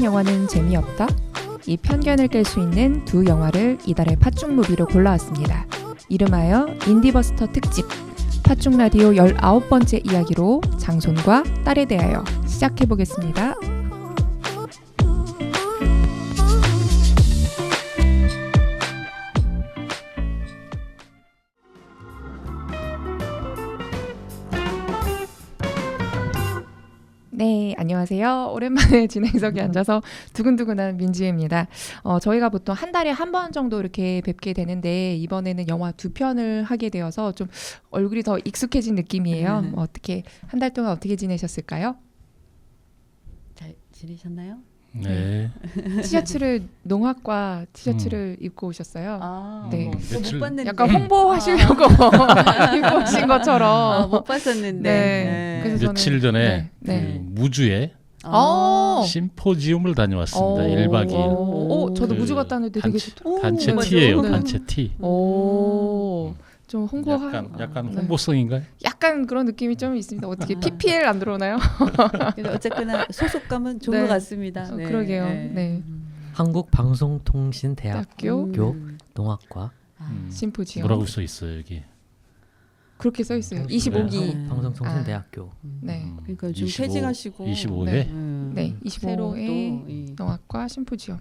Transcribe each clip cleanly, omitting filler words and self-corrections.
영화는 재미없다? 이 편견을 깰 수 있는 두 영화를 이달의 팟중 무비로 골라왔습니다. 이름하여 인디버스터 특집 팟중 라디오 19번째 이야기로 장손과 딸에 대하여 시작해보겠습니다. 네, 안녕하세요. 오랜만에 진행석에 앉아서 두근두근한 민지혜입니다. 저희가 보통 한 달에 한 번 정도 이렇게 뵙게 되는데 이번에는 영화 두 편을 하게 되어서 좀 얼굴이 더 익숙해진 느낌이에요. 어떻게 한 달 동안 어떻게 지내셨을까요? 잘 지내셨나요? 네. 티셔츠를 농학과 티셔츠를 입고 오셨어요. 네. 못 봤는데. 약간 홍보하시려고 입고 오신 것처럼. 못 봤었는데. 네. 그래서 며칠 전에 네. 그 무주에 심포지움을 다녀왔습니다. 1박 2일. 저도 그 무주 갔다는데 되게 좋더라고요. 단체 맞아. 티예요. 네. 단체 티. 좀 홍보하. 약간 홍보성인가요? 약간 그런 느낌이 좀 있습니다. 어떻게 PPL 안 들어오나요? 어쨌거나 소속감은 좋은 것 같습니다. 네. 그러게요. 네. 한국방송통신대학교 대학교 농학과 심포지엄. 뭐라고 써 있어요 여기? 그렇게 써 있어요. 25기. 한국방송통신대학교. 네. 그러니까 좀 퇴직하시고 25회? 네. 새로 25회 또 이 농학과 심포지엄.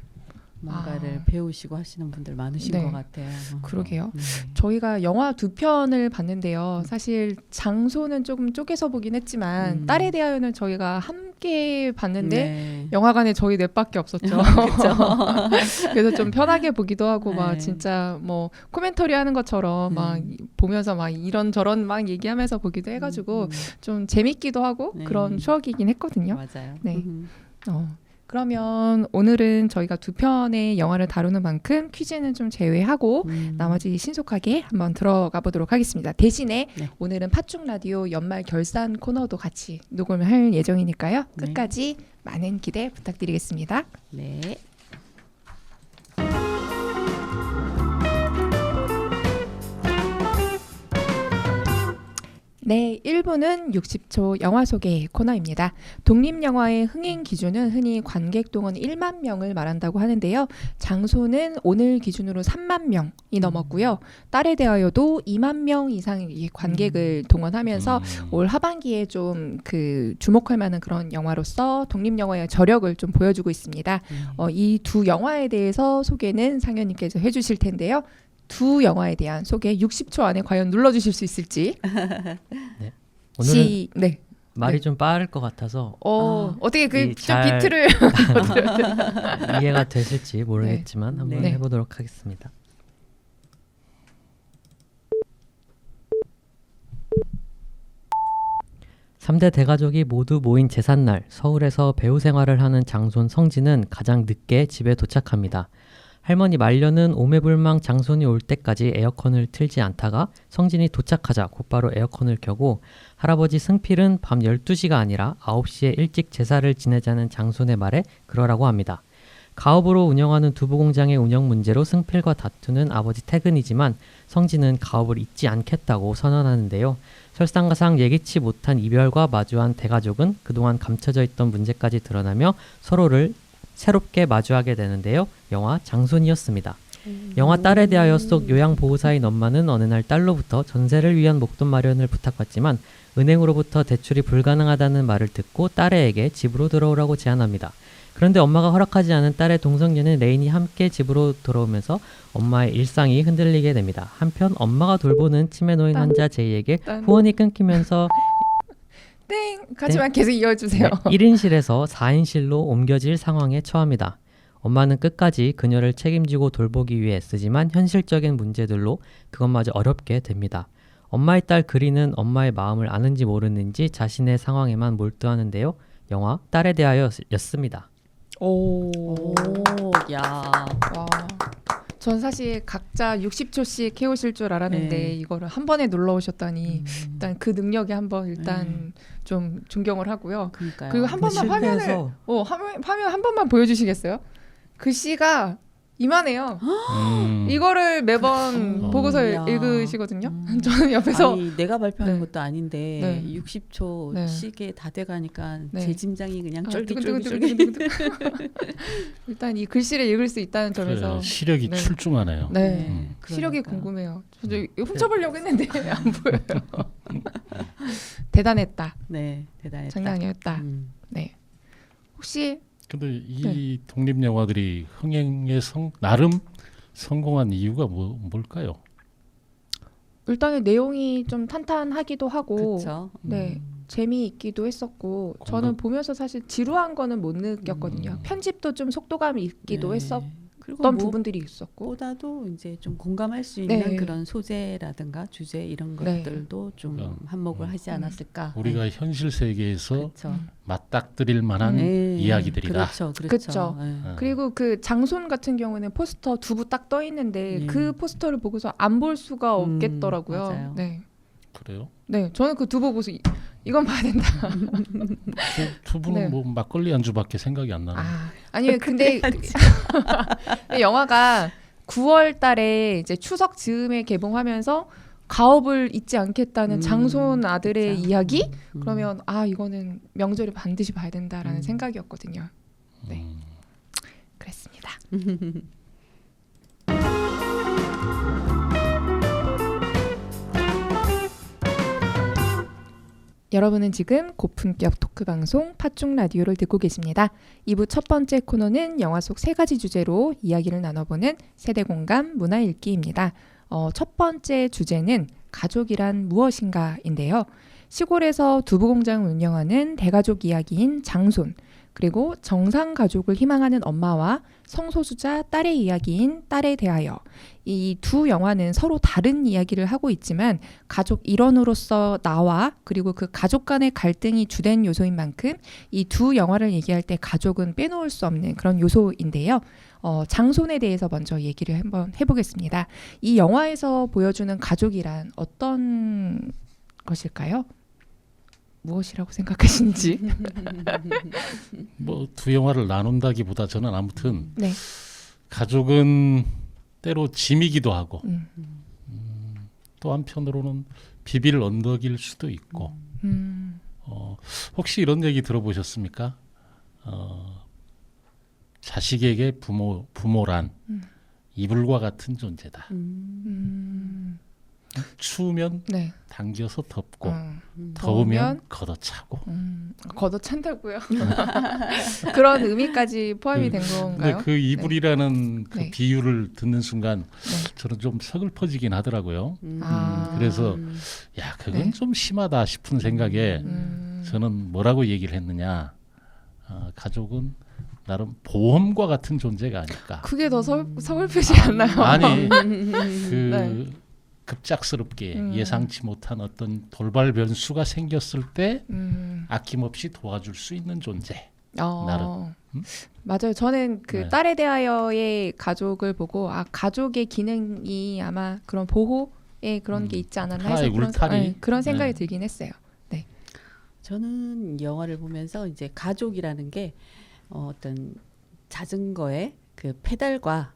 뭔가를 배우시고 하시는 분들 많으신 네. 것 같아요. 그러게요. 저희가 영화 두 편을 봤는데요. 사실 장소는 조금 쪼개서 보긴 했지만 딸에 대하여는 저희가 함께 봤는데 영화관에 저희 넷밖에 없었죠. 그래서 좀 편하게 보기도 하고 막 진짜 뭐 코멘터리 하는 것처럼 막 보면서 막 이런저런 막 얘기하면서 보기도 해가지고 좀 재밌기도 하고 그런 추억이긴 했거든요. 맞아요. 네. 그러면 오늘은 저희가 두 편의 영화를 다루는 만큼 퀴즈는 좀 제외하고 나머지 신속하게 한번 들어가 보도록 하겠습니다. 대신에 오늘은 팟중 라디오 연말 결산 코너도 같이 녹음을 할 예정이니까요. 끝까지 많은 기대 부탁드리겠습니다. 네. 네, 1부는 60초 영화 소개 코너입니다. 독립영화의 흥행 기준은 흔히 관객 동원 1만 명을 말한다고 하는데요. 장소는 오늘 기준으로 3만 명이 넘었고요. 딸에 대하여도 2만 명 이상의 관객을 동원하면서 올 하반기에 좀 그 주목할 만한 그런 영화로서 독립영화의 저력을 좀 보여주고 있습니다. 이 두 영화에 대해서 소개는 상현님께서 해주실 텐데요. 두 영화에 대한 소개 60초 안에 과연 눌러주실 수 있을지. 네. 오늘은 네. 말이 좀 빠를 것 같아서 어떻게 그 좀 잘 비트를 이해가 되실지 모르겠지만 한번 해보도록 하겠습니다. (3대) 대가족이 모두 모인 제삿날 서울에서 배우 생활을 하는 장손 성진은 가장 늦게 집에 도착합니다. 할머니 말려는 오매불망 장손이 올 때까지 에어컨을 틀지 않다가 성진이 도착하자 곧바로 에어컨을 켜고 할아버지 승필은 밤 12시가 아니라 9시에 일찍 제사를 지내자는 장손의 말에 그러라고 합니다. 가업으로 운영하는 두부공장의 운영 문제로 승필과 다투는 아버지 태근이지만 성진은 가업을 잊지 않겠다고 선언하는데요. 설상가상 예기치 못한 이별과 마주한 대가족은 그동안 감춰져 있던 문제까지 드러나며 서로를 새롭게 마주하게 되는데요. 영화 장손이었습니다. 영화 딸에 대하여 속 요양보호사인 엄마는 어느 날 딸로부터 전세를 위한 목돈 마련을 부탁받지만 은행으로부터 대출이 불가능하다는 말을 듣고 딸에게 집으로 들어오라고 제안합니다. 그런데 엄마가 허락하지 않은 딸의 동성녀는 레인이 함께 집으로 들어오면서 엄마의 일상이 흔들리게 됩니다. 한편 엄마가 돌보는 치매 노인 환자 제이에게 후원이 끊기면서 하지만 계속 이어주세요. 1인실에서 4인실로 옮겨질 상황에 처합니다. 엄마는 끝까지 그녀를 책임지고 돌보기 위해 애쓰지만 현실적인 문제들로 그것마저 어렵게 됩니다. 엄마의 딸 그리는 엄마의 마음을 아는지 모르는지 자신의 상황에만 몰두하는데요. 영화 딸에 대하여였습니다. 야. 와. 전 사실 각자 60초씩 해오실 줄 알았는데 이거를 한 번에 눌러오셨다니 일단 그 능력에 한번 좀 존경을 하고요. 그러니까요. 그리고 한 번만 화면 한 번만 보여주시겠어요? 글씨가 이만해요. 이거를 매번 어. 보고서 야. 읽으시거든요. 저는 옆에서 아니 내가 발표하는 네. 것도 아닌데 네. 60초 네. 시계 다 돼가니까 네. 제 심장이 그냥 아, 쫄깃쫄깃쫄깃. 두근두근두근두근. 일단 이 글씨를 읽을 수 있다는 점에서 시력이 네. 출중하네요. 네. 음. 시력이 그러니까. 궁금해요. 저도 훔쳐보려고 했는데 안 보여요. 대단했다. 네, 대단했다. 장난 아니었다. 네. 혹시 근데 이 독립 영화들이 흥행에 나름 성공한 이유가 뭘까요? 일단은 내용이 좀 탄탄하기도 하고 그렇죠. 네. 재미있기도 했었고 저는 보면서 사실 지루한 거는 못 느꼈거든요. 편집도 좀 속도감이 있기도 네. 했었던 그리고 부분들이 있었고 보다도 이제 좀 공감할 수 있는 네. 그런 소재라든가 주제 이런 네. 것들도 좀 그러니까, 한몫을 하지 않았을까. 우리가 현실 세계에서 그렇죠. 맞닥뜨릴 만한 네. 이야기들이다. 그렇죠, 그렇죠. 그쵸. 네. 어. 그리고 그 장손 같은 경우는 포스터 두부 딱 떠 있는데 네. 그 포스터를 보고서 안 볼 수가 없겠더라고요. 맞아요. 네. 그래요? 네, 저는 그 두부 보고서 이건 봐야 된다. 두 분은 네. 뭐 막걸리 안주밖에 생각이 안 나는. 아니요, 근데 영화가 9월 달에 이제 추석 즈음에 개봉하면서 가업을 잊지 않겠다는 장손 아들의 그쵸. 이야기? 그러면 이거는 명절에 반드시 봐야 된다라는 음. 생각이었거든요. 네. 음. 그랬습니다. 여러분은 지금 고품격 토크 방송 팥중 라디오를 듣고 계십니다. 2부 첫 번째 코너는 영화 속 세 가지 주제로 이야기를 나눠보는 세대 공감 문화 읽기입니다. 첫 번째 주제는 가족이란 무엇인가인데요. 시골에서 두부 공장을 운영하는 대가족 이야기인 장손, 그리고 정상 가족을 희망하는 엄마와 성소수자 딸의 이야기인 딸에 대하여, 이 두 영화는 서로 다른 이야기를 하고 있지만 가족 일원으로서 나와 그리고 그 가족 간의 갈등이 주된 요소인 만큼 이 두 영화를 얘기할 때 가족은 빼놓을 수 없는 그런 요소인데요. 장손에 대해서 먼저 얘기를 한번 해보겠습니다. 이 영화에서 보여주는 가족이란 어떤 것일까요? 무엇이라고 생각하시는지. 뭐 두 영화를 나눈다기보다 저는 아무튼 네. 가족은 때로 짐이기도 하고 음. 또 한편으로는 비빌 언덕일 수도 있고 혹시 이런 얘기 들어보셨습니까? 자식에게 부모란 이불과 같은 존재다. 추우면 네. 당겨서 덮고 더우면 더우면 걷어차고. 걷어찬다고요? 그런 의미까지 포함이 된 건가요? 근데 그 이불이라는 그 네. 비유를 듣는 순간 네. 저는 좀 서글퍼지긴 하더라고요. 아. 그래서 야 그건 네. 좀 심하다 싶은 생각에 음. 저는 뭐라고 얘기를 했느냐. 가족은 나름 보험과 같은 존재가 아닐까. 그게 더 서글프지 않나요? 아니 그 네. 급작스럽게 예상치 못한 어떤 돌발 변수가 생겼을 때 아낌없이 도와줄 수 있는 존재. 나름. 맞아요. 저는 그 네. 딸에 대하여의 가족을 보고 가족의 기능이 아마 그런 보호에 그런 게 있지 않았나 해서 하나의 울타리. 그런 생각이 네. 들긴 했어요. 네. 저는 영화를 보면서 이제 가족이라는 게 어떤 자전거의 그 페달과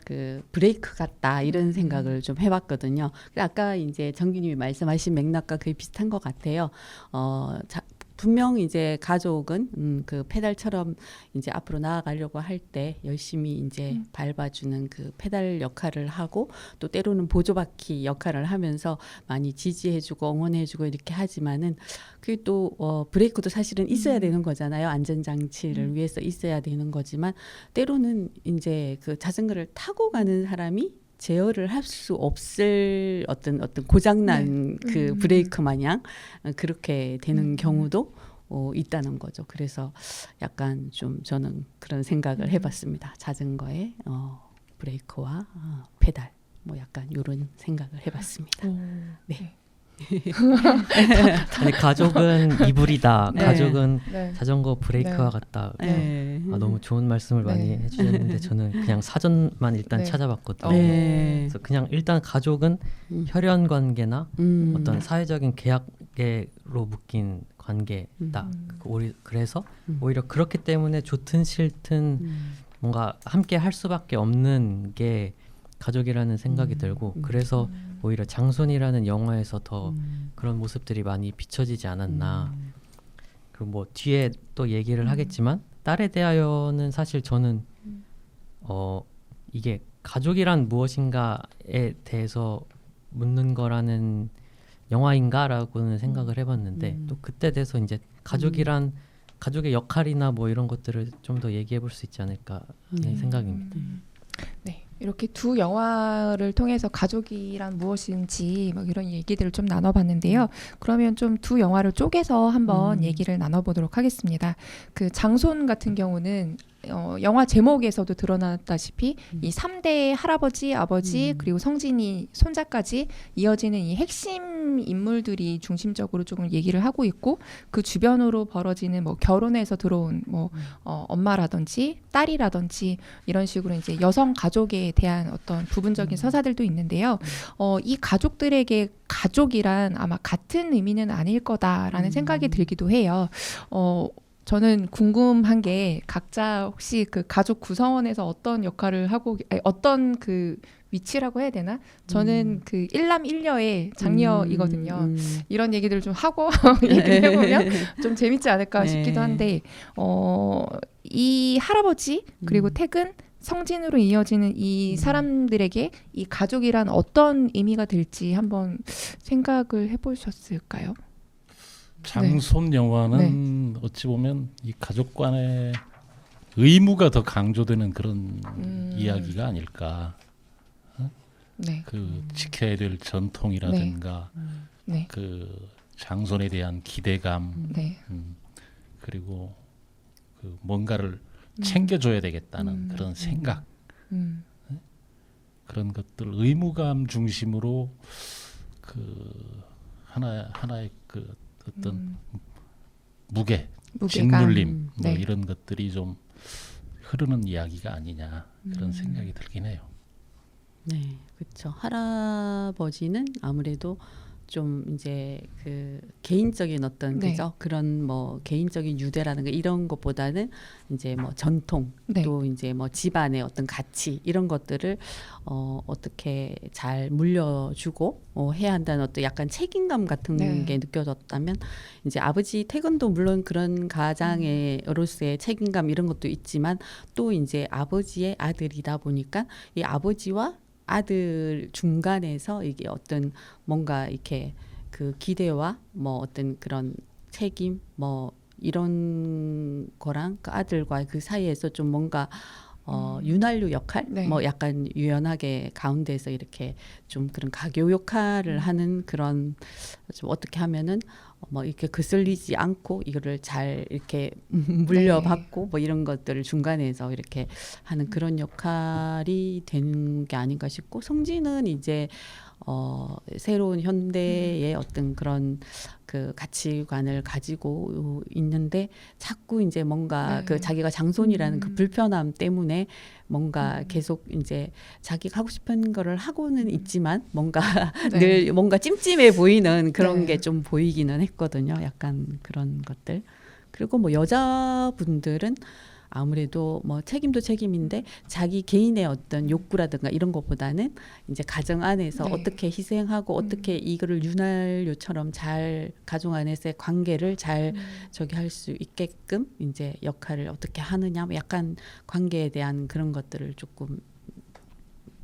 그 브레이크 같다 이런 생각을 좀 해봤거든요. 아까 이제 정기님이 말씀하신 맥락과 거의 비슷한 것 같아요. 분명 이제 가족은 그 페달처럼 이제 앞으로 나아가려고 할 때 열심히 이제 밟아주는 그 페달 역할을 하고 또 때로는 보조바퀴 역할을 하면서 많이 지지해주고 응원해주고 이렇게 하지만은 그게 또 브레이크도 사실은 있어야 되는 거잖아요. 안전장치를 위해서 있어야 되는 거지만 때로는 이제 그 자전거를 타고 가는 사람이 제어를 할 수 없을 어떤 고장난 그 브레이크 마냥 그렇게 되는 경우도 있다는 거죠. 그래서 약간 좀 저는 그런 생각을 해봤습니다. 자전거의 브레이크와 페달 뭐 약간 이런 생각을 해봤습니다. 네. 아니, 가족은 이불이다. 네. 가족은 네. 자전거 브레이크와 네. 같다. 네. 너무 좋은 말씀을 많이 네. 해주셨는데 저는 그냥 사전만 일단 네. 찾아봤거든요. 네. 그래서 그냥 일단 가족은 혈연 관계나 어떤 사회적인 계약으로 묶인 관계다. 그래서 오히려 그렇기 때문에 좋든 싫든 뭔가 함께 할 수밖에 없는 게 가족이라는 생각이 들고 그래서 오히려 장손이라는 영화에서 더 그런 모습들이 많이 비춰지지 않았나. 그리고 뭐 뒤에 또 얘기를 하겠지만 딸에 대하여는 사실 저는 이게 가족이란 무엇인가에 대해서 묻는 거라는 영화인가라고는 생각을 해봤는데 또 그때 돼서 이제 가족이란 가족의 역할이나 뭐 이런 것들을 좀 더 얘기해 볼 수 있지 않을까 하는 생각입니다. 네, 이렇게 두 영화를 통해서 가족이란 무엇인지 막 이런 얘기들을 좀 나눠봤는데요. 그러면 좀 두 영화를 쪼개서 한번 얘기를 나눠보도록 하겠습니다. 그 장손 같은 경우는 영화 제목에서도 드러났다시피 이 3대 할아버지, 아버지 그리고 성진이 손자까지 이어지는 이 핵심 인물들이 중심적으로 조금 얘기를 하고 있고 그 주변으로 벌어지는 뭐 결혼해서 들어온 뭐 엄마라든지 딸이라든지 이런 식으로 이제 여성 가족에 대한 어떤 부분적인 서사들도 있는데요. 이 가족들에게 가족이란 아마 같은 의미는 아닐 거다라는 생각이 들기도 해요. 저는 궁금한 게 각자 혹시 그 가족 구성원에서 어떤 역할을 하고 어떤 그 위치라고 해야 되나? 저는 그 일남 일녀의 장녀이거든요. 이런 얘기들을 좀 하고 얘기를 해보면 좀 재밌지 않을까 싶기도 한데 이 할아버지 그리고 퇴근 성진으로 이어지는 이 사람들에게 이 가족이란 어떤 의미가 될지 한번 생각을 해보셨을까요? 장손 영화는 어찌 보면 이 가족 간의 의무가 더 강조되는 그런 이야기가 아닐까. 네. 그 지켜야 될 전통이라든가 네. 그 장손에 대한 기대감 네. 그리고 그 뭔가를 챙겨줘야 되겠다는 그런 생각 그런 것들 의무감 중심으로 그 하나의 그 어떤 무게감. 짓눌림 뭐 네. 이런 것들이 좀 흐르는 이야기가 아니냐 그런 생각이 들긴 해요. 네, 그렇죠. 할아버지는 아무래도 좀 이제 그 개인적인 어떤 네. 그죠? 그런 뭐 개인적인 유대라든가 이런 것보다는 이제 뭐 전통 네. 또 이제 뭐 집안의 어떤 가치 이런 것들을 어떻게 잘 물려주고 해야 한다는 어떤 약간 책임감 같은 네. 게 느껴졌다면 이제 아버지 퇴근도 물론 그런 가장으로서의 책임감 이런 것도 있지만 또 이제 아버지의 아들이다 보니까 이 아버지와 아들 중간에서 이게 어떤 뭔가 이렇게 그 기대와 뭐 어떤 그런 책임 뭐 이런 거랑 그 아들과 그 사이에서 좀 뭔가 윤활유 역할 네. 뭐 약간 유연하게 가운데서 이렇게 좀 그런 가교 역할을 하는 그런 좀 어떻게 하면은 뭐 이렇게 거슬리지 않고 이거를 잘 이렇게 물려받고 뭐 이런 것들을 중간에서 이렇게 하는 그런 역할이 되는 게 아닌가 싶고 성진은 이제 새로운 현대의 어떤 그런 그 가치관을 가지고 있는데 자꾸 이제 뭔가 네. 그 자기가 장손이라는 그 불편함 때문에 뭔가 계속 이제 자기가 하고 싶은 거를 하고는 있지만 뭔가 네. 늘 뭔가 찜찜해 보이는 그런 네. 게 좀 보이기는 했거든요. 약간 그런 것들. 그리고 뭐 여자분들은 아무래도 뭐 책임도 책임인데 자기 개인의 어떤 욕구라든가 이런 것보다는 이제 가정 안에서 네. 어떻게 희생하고 어떻게 이거를 윤활유처럼 잘 가정 안에서의 관계를 잘 저기 할 수 있게끔 이제 역할을 어떻게 하느냐 뭐 약간 관계에 대한 그런 것들을 조금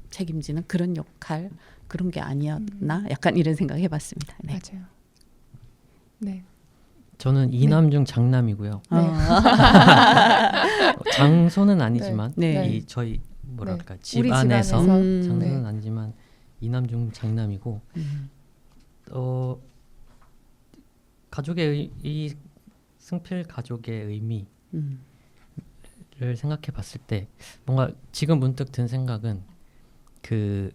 책임지는 그런 역할 그런 게 아니었나 약간 이런 생각 해봤습니다. 네. 맞아요. 네. 저는 이남 중 장남이고요. 네. 장손은 아니지만 네. 이 저희 뭐랄까 우리 집안에서 집안에서. 장손은 네. 아니지만 이남 중 장남이고 가족의 이 승필 가족의 의미를 생각해 봤을 때 뭔가 지금 문득 든 생각은 그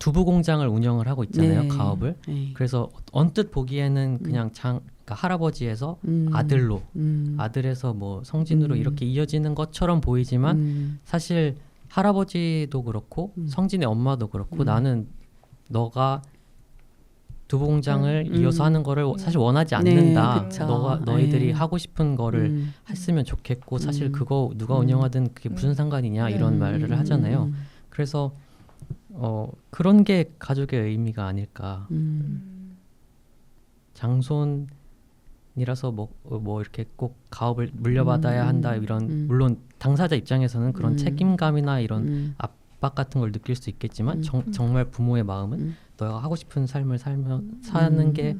두부 공장을 운영을 하고 있잖아요. 네. 가업을. 네. 그래서 언뜻 보기에는 그냥 그러니까 할아버지에서 아들로 아들에서 뭐 성진으로 이렇게 이어지는 것처럼 보이지만 사실 할아버지도 그렇고 성진의 엄마도 그렇고 나는 너가 두부공장을 이어서 하는 거를 사실 원하지 않는다. 그쵸. 너희들이 네. 하고 싶은 거를 했으면 좋겠고 사실 그거 누가 운영하든 그게 무슨 상관이냐 이런 말을 하잖아요. 그래서 그런 게 가족의 의미가 아닐까. 장손이라서 뭐 이렇게 꼭 가업을 물려받아야 한다 이런 물론 당사자 입장에서는 그런 책임감이나 이런 압박 같은 걸 느낄 수 있겠지만 정말 부모의 마음은 너가 하고 싶은 삶을 사는 게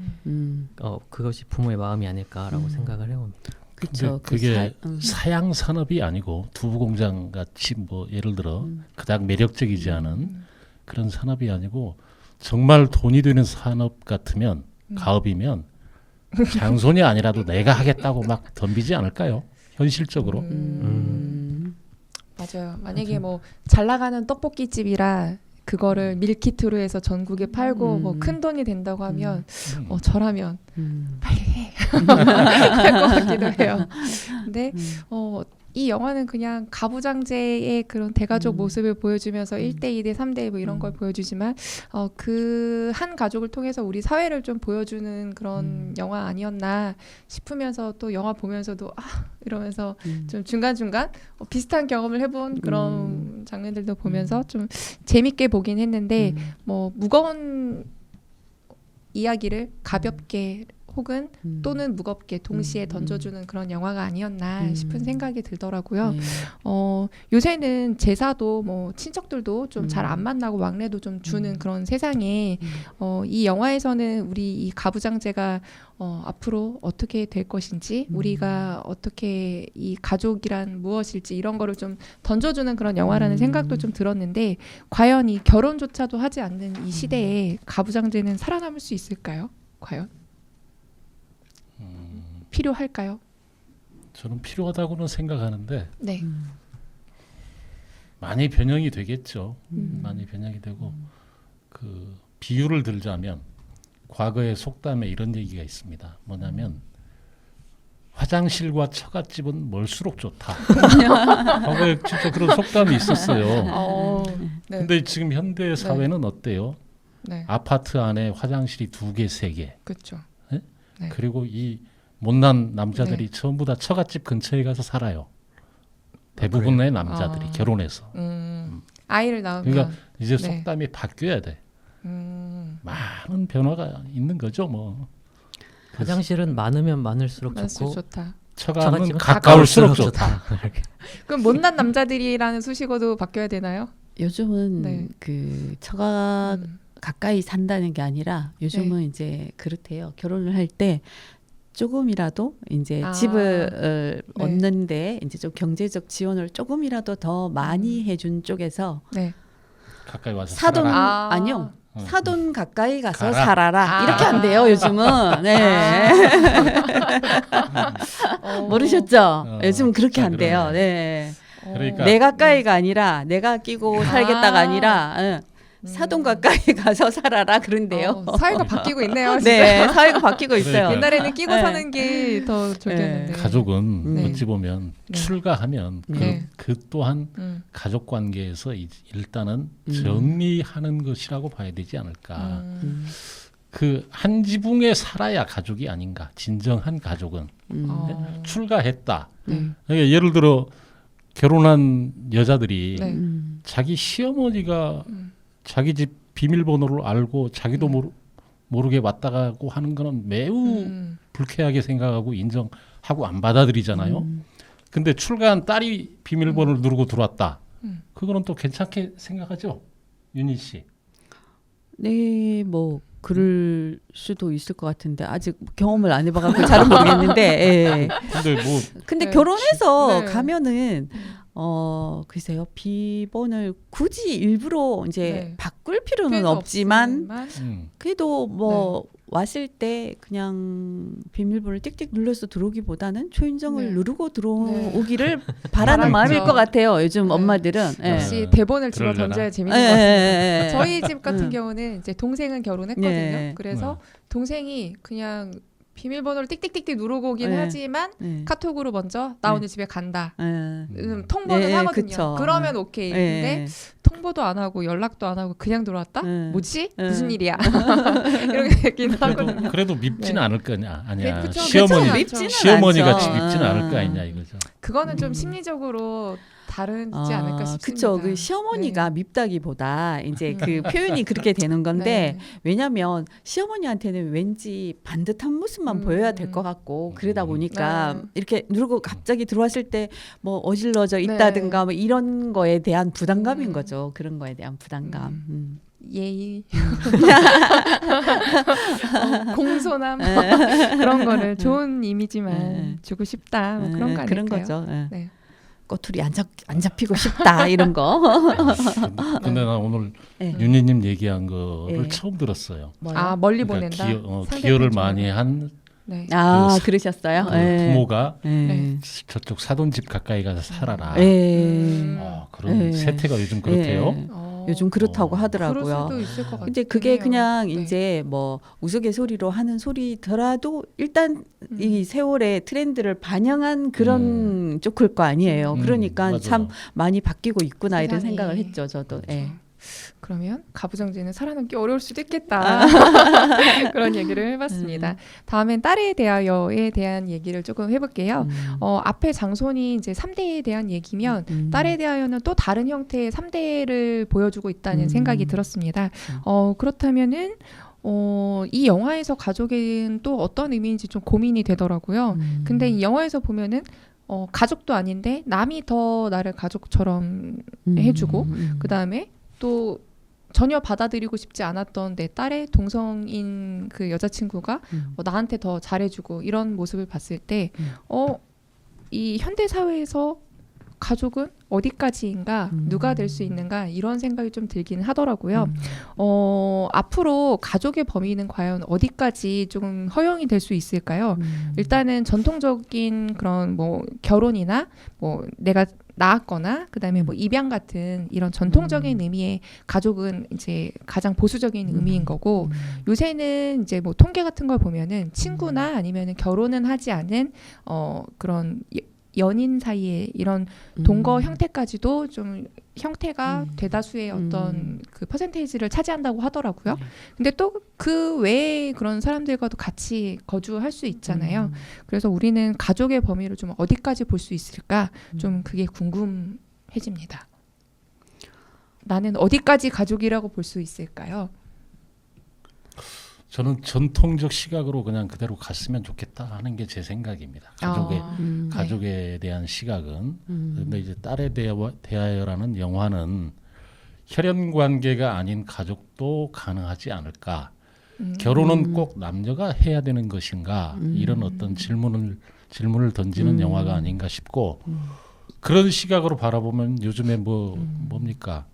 그것이 부모의 마음이 아닐까라고 생각을 해봅니다. 그렇죠. 그게 사양 산업이 아니고 두부공장 같이 뭐 예를 들어 그닥 매력적이지 않은 그런 산업이 아니고 정말 돈이 되는 산업 같으면 가업이면 장손이 아니라도 내가 하겠다고 막 덤비지 않을까요? 현실적으로. 맞아요. 만약에 뭐 잘 나가는 떡볶이 집이라 그거를 밀키트로 해서 전국에 팔고 뭐 큰 돈이 된다고 하면 저라면 빨리 해 할 것 같기도 해요. 근데 이 영화는 그냥 가부장제의 그런 대가족 모습을 보여주면서 1대, 2대, 3대 뭐 이런 걸 보여주지만 그 한 가족을 통해서 우리 사회를 좀 보여주는 그런 영화 아니었나 싶으면서 또 영화 보면서도 이러면서 좀 중간중간 비슷한 경험을 해본 그런 장면들도 보면서 좀 재밌게 보긴 했는데 뭐 무거운 이야기를 가볍게 혹은 또는 무겁게 동시에 던져주는 그런 영화가 아니었나 싶은 생각이 들더라고요. 네. 요새는 제사도 뭐 친척들도 좀 잘 안 만나고 왕래도 좀 주는 그런 세상에 이 영화에서는 우리 이 가부장제가 앞으로 어떻게 될 것인지 우리가 어떻게 이 가족이란 무엇일지 이런 거를 좀 던져주는 그런 영화라는 생각도 좀 들었는데 과연 이 결혼조차도 하지 않는 이 시대에 가부장제는 살아남을 수 있을까요? 과연? 필요할까요? 저는 필요하다고는 생각하는데 네. 많이 변형이 되겠죠. 많이 변형이 되고 그 비유를 들자면 과거의 속담에 이런 얘기가 있습니다. 뭐냐면 화장실과 처갓집은 멀수록 좋다. 과거에 진짜 그런 속담이 있었어요. 네. 근데 지금 현대 사회는 어때요? 네. 아파트 안에 화장실이 2개, 3개. 그렇죠. 네? 네. 그리고 이 못난 남자들이 전부 다 처갓집 근처에 가서 살아요. 대부분의 남자들이 결혼해서. 아이를 낳으면 그러니까 이제 네. 속담이 바뀌어야 돼. 많은 변화가 있는 거죠, 뭐. 화장실은 많으면 많을수록 좋고 좋다. 처가는 처갓집은 가까울수록 좋다. 그럼 못난 남자들이라는 수식어도 바뀌어야 되나요? 요즘은 네. 그 처가 가까이 산다는 게 아니라 요즘은 네. 이제 그렇대요. 결혼을 할 때 조금이라도 이제 아. 집을 네. 얻는데 이제 좀 경제적 지원을 조금이라도 더 많이 해준 쪽에서 네. 가까이 와서 사돈 살아라. 아니요. 사돈 가까이 가서 가라. 살아라 아. 이렇게 한대요 요즘은. 네. 모르셨죠? 요즘 그렇게 한대요. 그러네. 네. 그러니까 내 가까이가 아니라 내가 끼고 살겠다가 아니라 사돈 가까이 가서 살아라 그런데요. 사회가 바뀌고 있네요. 진짜. 네, 사회가 바뀌고 있어요. 그러니까. 옛날에는 끼고 네. 사는 게 더 좋겠는데. 가족은 네. 어찌 보면 네. 출가하면 네. 그 또한 가족 관계에서 일단은 정리하는 것이라고 봐야 되지 않을까. 그 한 지붕에 살아야 가족이 아닌가. 진정한 가족은 출가했다. 그러니까 예를 들어 결혼한 여자들이 네. 자기 시어머니가 자기 집 비밀번호를 알고 자기도 모르게 왔다 가고 하는 거는 매우 불쾌하게 생각하고 인정하고 안 받아들이잖아요. 근데 출가한 딸이 비밀번호를 누르고 들어왔다. 그거는 또 괜찮게 생각하죠, 윤희 씨. 네, 뭐 그럴 수도 있을 것 같은데 아직 경험을 안 해봐가지고 잘은 모르겠는데. 예. 근데 네. 결혼해서 네. 가면은 글쎄요 비번을 굳이 일부러 이제 네. 바꿀 필요는 필요는 없지만 없지만. 그래도 뭐 왔을 때 그냥 비밀번호를 띡띡 눌러서 들어오기보다는 초인종을 네. 누르고 들어오기를 바라죠. 바라는 마음일 것 같아요. 요즘 네. 엄마들은. 예. 역시 대본을 집어 그러려나? 던져야 재밌는 예, 것 같습니다. 예, 예. 저희 집 같은 경우는 이제 동생은 결혼했거든요. 예. 그래서 동생이 그냥 비밀번호를 띡띡띡띡 누르고 오긴 예. 하지만 예. 카톡으로 먼저 나 오늘 집에 간다. 예. 통보는 예, 하거든요. 그쵸. 그러면 오케이. 예. 근데 통보도 안 하고 연락도 안 하고 그냥 들어왔다? 네. 뭐지? 네. 무슨 일이야? 이렇게 얘기는 하거든요. 그래도 밉지는 네. 않을 거냐 아니야. 그쵸, 시어머니 그쵸. 밉지는 시어머니 않죠. 같이 밉지는 않을 거 아니냐 이거죠. 그거는 좀 심리적으로 다르지 않을까 싶습니다. 그쵸. 그 시어머니가 밉다기보다 이제 그 표현이 그렇게 되는 건데 네. 왜냐면 시어머니한테는 왠지 반듯한 모습만 보여야 될 것 같고 그러다 보니까 네. 이렇게 누르고 갑자기 들어왔을 때 뭐 어질러져 있다든가 뭐 이런 거에 대한 부담감인 거죠. 그런 거에 대한 부담감. 예의, 공손함 그런 거를 좋은 이미지만 주고 싶다 뭐 그런 거 아닐까요? 그런 거죠. 예. 네. 꼬투리 안 잡히고 싶다 이런 거. 근데 나 오늘 네. 윤희님 얘기한 거를 네. 처음 들었어요. 뭐요? 아 멀리 그러니까 보낸다. 기여를 많이 한 네. 아 그 그러셨어요? 그 예. 부모가 네. 저쪽 사돈집 가까이 가서 살아라. 예. 그런 네. 세태가 요즘 그렇대요. 예. 요즘 그렇다고 하더라고요. 그럴 수도 있을 것 같아요. 근데 그게 그냥 네. 이제 뭐 우스갯소리로 하는 소리더라도 일단 이 세월의 트렌드를 반영한 그런 쪼클 거 아니에요. 그러니까 맞아요. 참 많이 바뀌고 있구나 이런 세상이. 생각을 했죠. 저도. 예. 그러면 가부장제는 살아남기 어려울 수도 있겠다. 그런 얘기를 해봤습니다. 다음엔 딸에 대하여에 대한 얘기를 조금 해볼게요. 앞에 장손이 이제 3대에 대한 얘기면 딸에 대하여는 또 다른 형태의 3대를 보여주고 있다는 생각이 들었습니다. 그렇다면은 이 영화에서 가족은 또 어떤 의미인지 좀 고민이 되더라고요. 근데 이 영화에서 보면은 가족도 아닌데 남이 더 나를 가족처럼 해주고 그 다음에 또 전혀 받아들이고 싶지 않았던 내 딸의 동성인 그 여자친구가 나한테 더 잘해주고 이런 모습을 봤을 때 이 현대 사회에서 가족은 어디까지인가 누가 될 수 있는가 이런 생각이 좀 들기는 하더라고요. 앞으로 가족의 범위는 과연 어디까지 좀 허용이 될 수 있을까요? 일단은 전통적인 그런 뭐 결혼이나 뭐 내가 낳았거나 그다음에 뭐 입양 같은 이런 전통적인 의미의 가족은 이제 가장 보수적인 의미인 거고 요새는 이제 뭐 통계 같은 걸 보면은 친구나 아니면은 결혼은 하지 않은 그런 연인 사이에 이런 동거 형태까지도 좀 형태가 대다수의 어떤 그 퍼센테이지를 차지한다고 하더라고요. 근데 또 그 외에 그런 사람들과도 같이 거주할 수 있잖아요. 그래서 우리는 가족의 범위를 좀 어디까지 볼 수 있을까? 좀 그게 궁금해집니다. 나는 어디까지 가족이라고 볼 수 있을까요? 저는 전통적 시각으로 그냥 그대로 갔으면 좋겠다 하는 게 제 생각입니다. 가족에 대한 시각은. 그런데 이제 딸에 대하여라는 영화는 혈연 관계가 아닌 가족도 가능하지 않을까. 결혼은 꼭 남녀가 해야 되는 것인가. 이런 어떤 질문을 던지는 영화가 아닌가 싶고 그런 시각으로 바라보면 요즘에 뭡니까?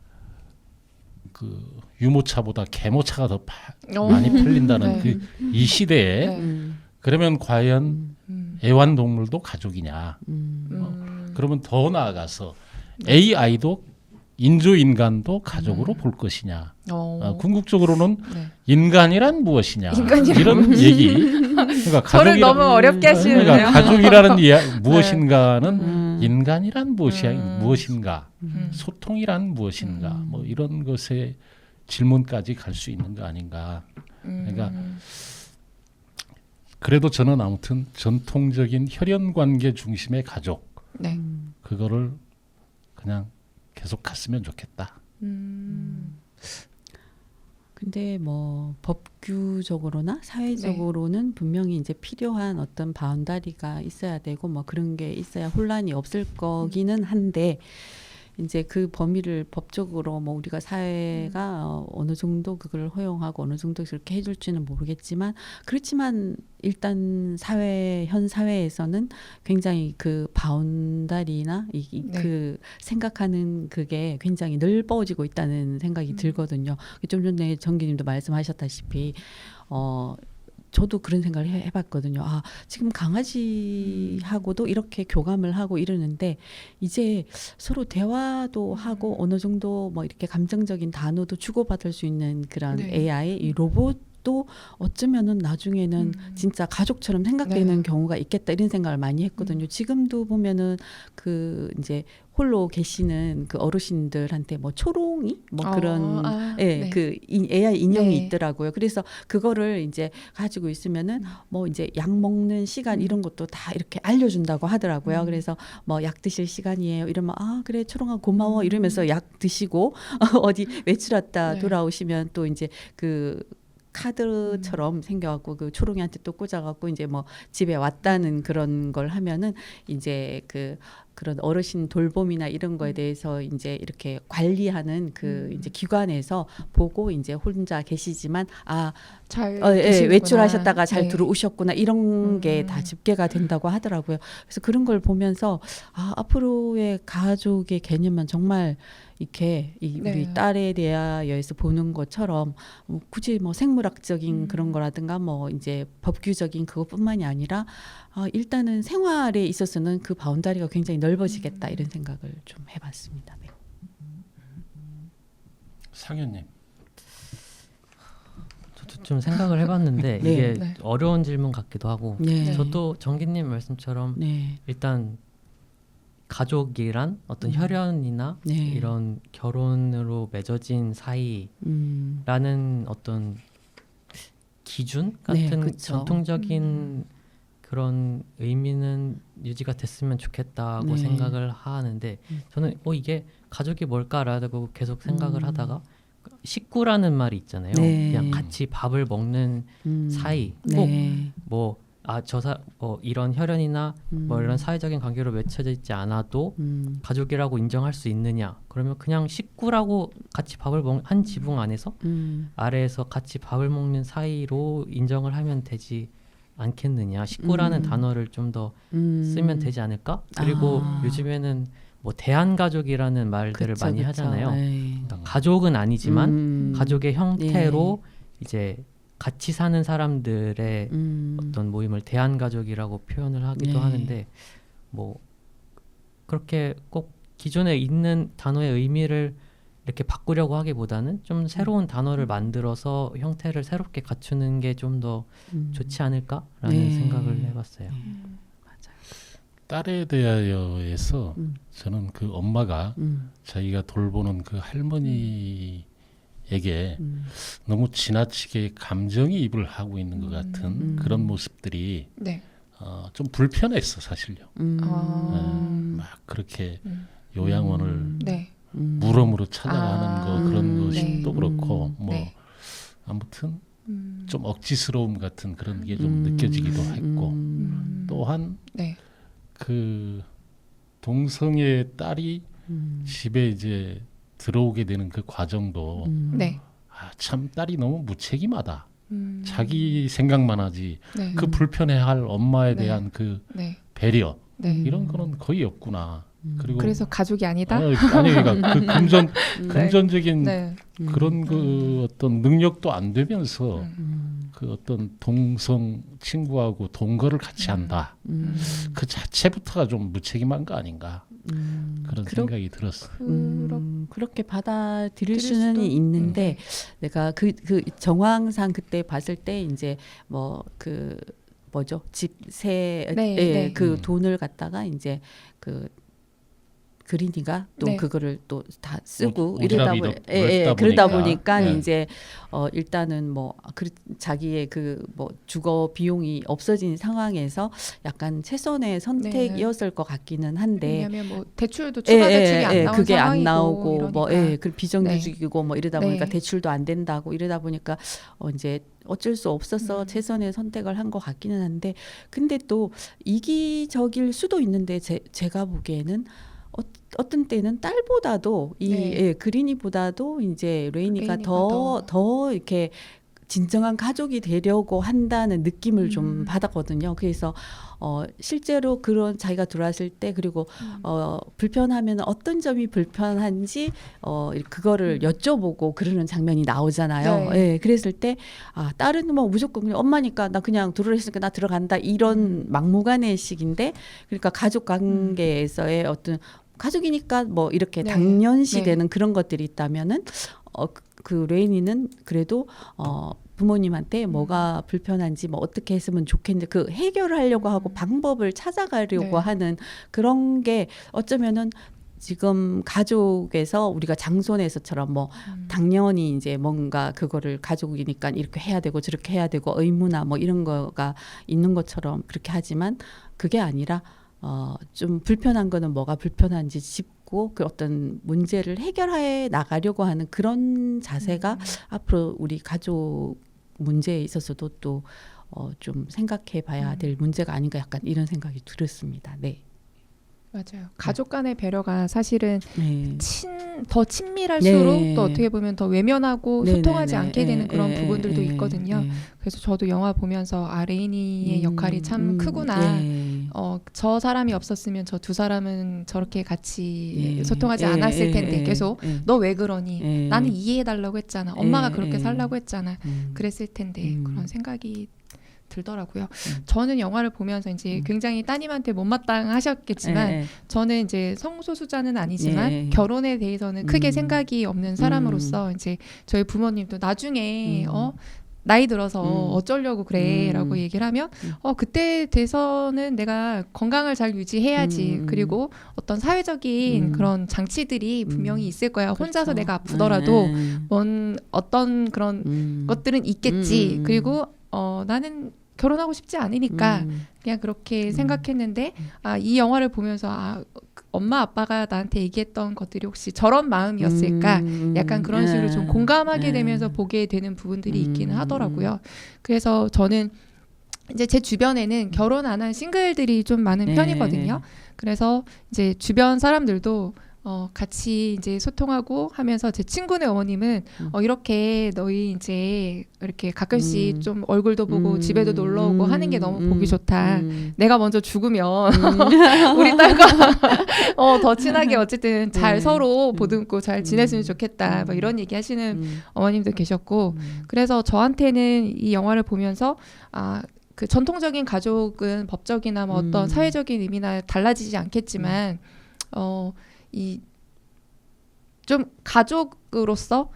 그 유모차보다 개모차가 더 많이 팔린다는 네. 이 시대에 그러면 과연 애완동물도 가족이냐? 그러면 더 나아가서 AI도 인조인간도 가족으로 볼 것이냐? 궁극적으로는 인간이란 무엇이냐? 이런 얘기. 그러니까 저를 너무 어렵게 하시는데요. 그러니까 가족이라는 무엇인가는 인간이란 무엇인가? 소통이란 무엇인가? 뭐 이런 것에 질문까지 갈 수 있는 거 아닌가? 그러니까 그래도 저는 아무튼 전통적인 혈연 관계 중심의 가족 그거를 그냥 계속 갔으면 좋겠다. 근데 뭐 법규적으로나 사회적으로는 분명히 이제 필요한 어떤 바운다리가 있어야 되고 뭐 그런 게 있어야 혼란이 없을 거기는 한데 이제 그 범위를 법적으로 뭐 우리가 사회가 어느 정도 그걸 허용하고 어느 정도 그렇게 해줄지는 모르겠지만 그렇지만 일단 현 사회에서는 굉장히 그 바운다리나 그 생각하는 그게 굉장히 넓어지고 있다는 생각이 들거든요. 좀 전에 정기님도 말씀하셨다시피 저도 그런 생각을 해봤거든요. 지금 강아지하고도 이렇게 교감을 하고 이러는데 이제 서로 대화도 하고 어느 정도 뭐 이렇게 감정적인 단어도 주고받을 수 있는 그런 AI, 이 로봇 또 어쩌면은 나중에는 진짜 가족처럼 생각되는 네. 경우가 있겠다 이런 생각을 많이 했거든요. 지금도 보면은 그 이제 홀로 계시는 그 어르신들한테 뭐 초롱이 뭐 그런 예, 네. 그 AI 인형이 네. 있더라고요. 그래서 그거를 이제 가지고 있으면은 뭐 이제 약 먹는 시간 이런 것도 다 이렇게 알려준다고 하더라고요. 그래서 뭐 약 드실 시간이에요. 이러면 아 그래 초롱아 고마워 이러면서 약 드시고 어디 외출 왔다 네. 돌아오시면 또 이제 그 카드처럼 생겨갖고 그 초롱이한테 또 꽂아갖고 이제 뭐 집에 왔다는 그런 걸 하면은 이제 그런 어르신 돌봄이나 이런 거에 대해서 이제 이렇게 관리하는 그 이제 기관에서 보고 이제 혼자 계시지만 잘 예, 드시는구나. 외출하셨다가 잘 네. 들어오셨구나 이런 게 다 집계가 된다고 하더라고요. 그래서 그런 걸 보면서 앞으로의 가족의 개념은 정말 이렇게 우리 네. 딸에 대하여서 보는 것처럼 굳이 뭐 생물학적인 그런 거라든가 뭐 이제 법규적인 그것뿐만이 아니라 일단은 생활에 있어서는 그 바운다리가 굉장히 넓어지겠다 이런 생각을 좀 해봤습니다. 네. 상현님. 저도 좀 생각을 해봤는데 네. 이게 네. 어려운 질문 같기도 하고 네. 저도 정기님 말씀처럼 네. 일단 가족이란 어떤 혈연이나 네. 이런 결혼으로 맺어진 사이라는 어떤 기준 네, 같은 그쵸. 전통적인 그런 의미는 유지가 됐으면 좋겠다고 네. 생각을 하는데 저는 이게 가족이 뭘까라고 계속 생각을 하다가 식구라는 말이 있잖아요. 네. 그냥 같이 밥을 먹는 사이 네. 꼭 이런 혈연이나 뭐 이런 사회적인 관계로 맺혀져 있지 않아도 가족이라고 인정할 수 있느냐? 그러면 그냥 식구라고 같이 밥을 한 지붕 안에서 아래에서 같이 밥을 먹는 사이로 인정을 하면 되지 않겠느냐? 식구라는 단어를 좀 더 쓰면 되지 않을까? 그리고 요즘에는 뭐 대한가족이라는 말들을 그쵸, 많이 그쵸. 하잖아요. 네. 그러니까 가족은 아니지만 가족의 형태로 이제 같이 사는 사람들의 어떤 모임을 대한가족이라고 표현을 하기도 네. 하는데 뭐 그렇게 꼭 기존에 있는 단어의 의미를 이렇게 바꾸려고 하기보다는 좀 새로운 단어를 만들어서 형태를 새롭게 갖추는 게 좀 더 좋지 않을까라는 네. 생각을 해봤어요. 딸에 대하여에서 저는 그 엄마가 자기가 돌보는 그 할머니에게 너무 지나치게 감정이입을 하고 있는 것 같은 그런 모습들이 네. 좀 불편했어 사실요. 막 그렇게 요양원을 네. 물음으로 찾아가는 거 그런 것도 네. 그렇고 뭐 네. 아무튼 좀 억지스러움 같은 그런 게 좀 느껴지기도 했고 또한 네. 그 동성의 딸이 집에 이제 들어오게 되는 그 과정도 네. 참 딸이 너무 무책임하다. 자기 생각만 하지 네. 그 불편해할 엄마에 네. 대한 그 네. 배려 네. 이런 거는 거의 없구나. 그리고 그래서 가족이 아니다. 아니 그러니까 그 금전적인 네. 그런 그 어떤 능력도 안 되면서 그 어떤 동성 친구하고 동거를 같이 한다. 그 자체부터가 좀 무책임한 거 아닌가 그런 생각이 들었어. 그렇게 받아들일 들일 수는 수도 있는데 내가 그 정황상 그때 봤을 때 이제 뭐 그 뭐죠 집세 네, 예, 네. 그 돈을 갖다가 이제 그 그린이가 또 네. 그거를 또 다 쓰고 오지랖이 이러다 더 그러다 넓다 보니까 보니까. 이제 일단은 뭐 자기의 그 뭐 주거 비용이 없어진 상황에서 약간 최선의 선택이었을 것 같기는 한데 왜냐하면 뭐 대출도 추가 대출이 안 나온 그게 안 상황이고 나오고 이러니까. 뭐 그 비정규직이고 뭐 이러다 보니까 네. 대출도 안 된다고 이러다 보니까 이제 어쩔 수 없어서 최선의 선택을 한 것 같기는 한데 근데 또 이기적일 수도 있는데 제가 보기에는 어떤 때는 딸보다도 네. 그린이보다도 이제 레이니가 레이니가 더 이렇게 진정한 가족이 되려고 한다는 느낌을 좀 받았거든요. 그래서 실제로 그런 자기가 들어왔을 때 그리고 불편하면 어떤 점이 불편한지 그거를 여쭤보고 그러는 장면이 나오잖아요. 네. 예, 그랬을 때 딸은 뭐 무조건 그냥 엄마니까 나 그냥 들어왔으니까 나 들어간다 이런 막무가내식인데 그러니까 가족 관계에서의 어떤 가족이니까 뭐 이렇게 네. 당연시 네. 되는 그런 것들이 있다면은 그 레이니는 그래도 부모님한테 뭐가 불편한지 뭐 어떻게 했으면 좋겠는지 그 해결을 하려고 하고 방법을 찾아가려고 네. 하는 그런 게 어쩌면은 지금 가족에서 우리가 장손에서처럼 뭐 당연히 이제 뭔가 그거를 가족이니까 이렇게 해야 되고 저렇게 해야 되고 의무나 뭐 이런 거가 있는 것처럼 그렇게 하지만 그게 아니라 좀 불편한 거는 뭐가 불편한지 짚고 그 어떤 문제를 해결해 나가려고 하는 그런 자세가 앞으로 우리 가족 문제에 있어서도 또 좀 생각해 봐야 될 문제가 아닌가 약간 이런 생각이 들었습니다. 네. 맞아요. 가족 간의 배려가 사실은 네. 더 친밀할수록 네. 또 어떻게 보면 더 외면하고 네, 소통하지 네, 네. 않게 되는 그런 네, 부분들도 네, 있거든요. 네. 그래서 저도 영화 보면서 레이니의 역할이 참 크구나. 네. 저 사람이 없었으면 저 두 사람은 저렇게 같이 예, 소통하지 예, 않았을 예, 텐데 예, 계속 예, 너 왜 그러니? 예. 나는 이해해달라고 했잖아. 엄마가 예, 그렇게 예. 살라고 했잖아. 그랬을 텐데 그런 생각이 들더라고요. 저는 영화를 보면서 이제 굉장히 따님한테 못마땅하셨겠지만 예, 예. 저는 이제 성소수자는 아니지만 예. 결혼에 대해서는 크게 생각이 없는 사람으로서 이제 저희 부모님도 나중에 나이 들어서 어쩌려고 그래라고 얘기를 하면 그때 돼서는 내가 건강을 잘 유지해야지. 그리고 어떤 사회적인 그런 장치들이 분명히 있을 거야. 혼자서 그렇죠. 내가 아프더라도 어떤 그런 것들은 있겠지. 그리고 나는 결혼하고 싶지 않으니까 그냥 그렇게 생각했는데 이 영화를 보면서 엄마 아빠가 나한테 얘기했던 것들이 혹시 저런 마음이었을까? 약간 그런 식으로 좀 공감하게 되면서 보게 되는 부분들이 있기는 하더라고요. 그래서 저는 이제 제 주변에는 결혼 안 한 싱글들이 좀 많은 편이거든요. 그래서 이제 주변 사람들도 같이 이제 소통하고 하면서 제 친구네 어머님은 이렇게 너희 이제 이렇게 가끔씩 좀 얼굴도 보고 집에도 놀러 오고 하는 게 너무 보기 좋다. 내가 먼저 죽으면 우리 딸과 더 친하게 어쨌든 잘 서로 보듬고 잘 지냈으면 좋겠다. 뭐 이런 얘기 하시는 어머님도 계셨고 그래서 저한테는 이 영화를 보면서 그 전통적인 가족은 법적이나 뭐 어떤 사회적인 의미나 달라지지 않겠지만 이 좀 가족으로서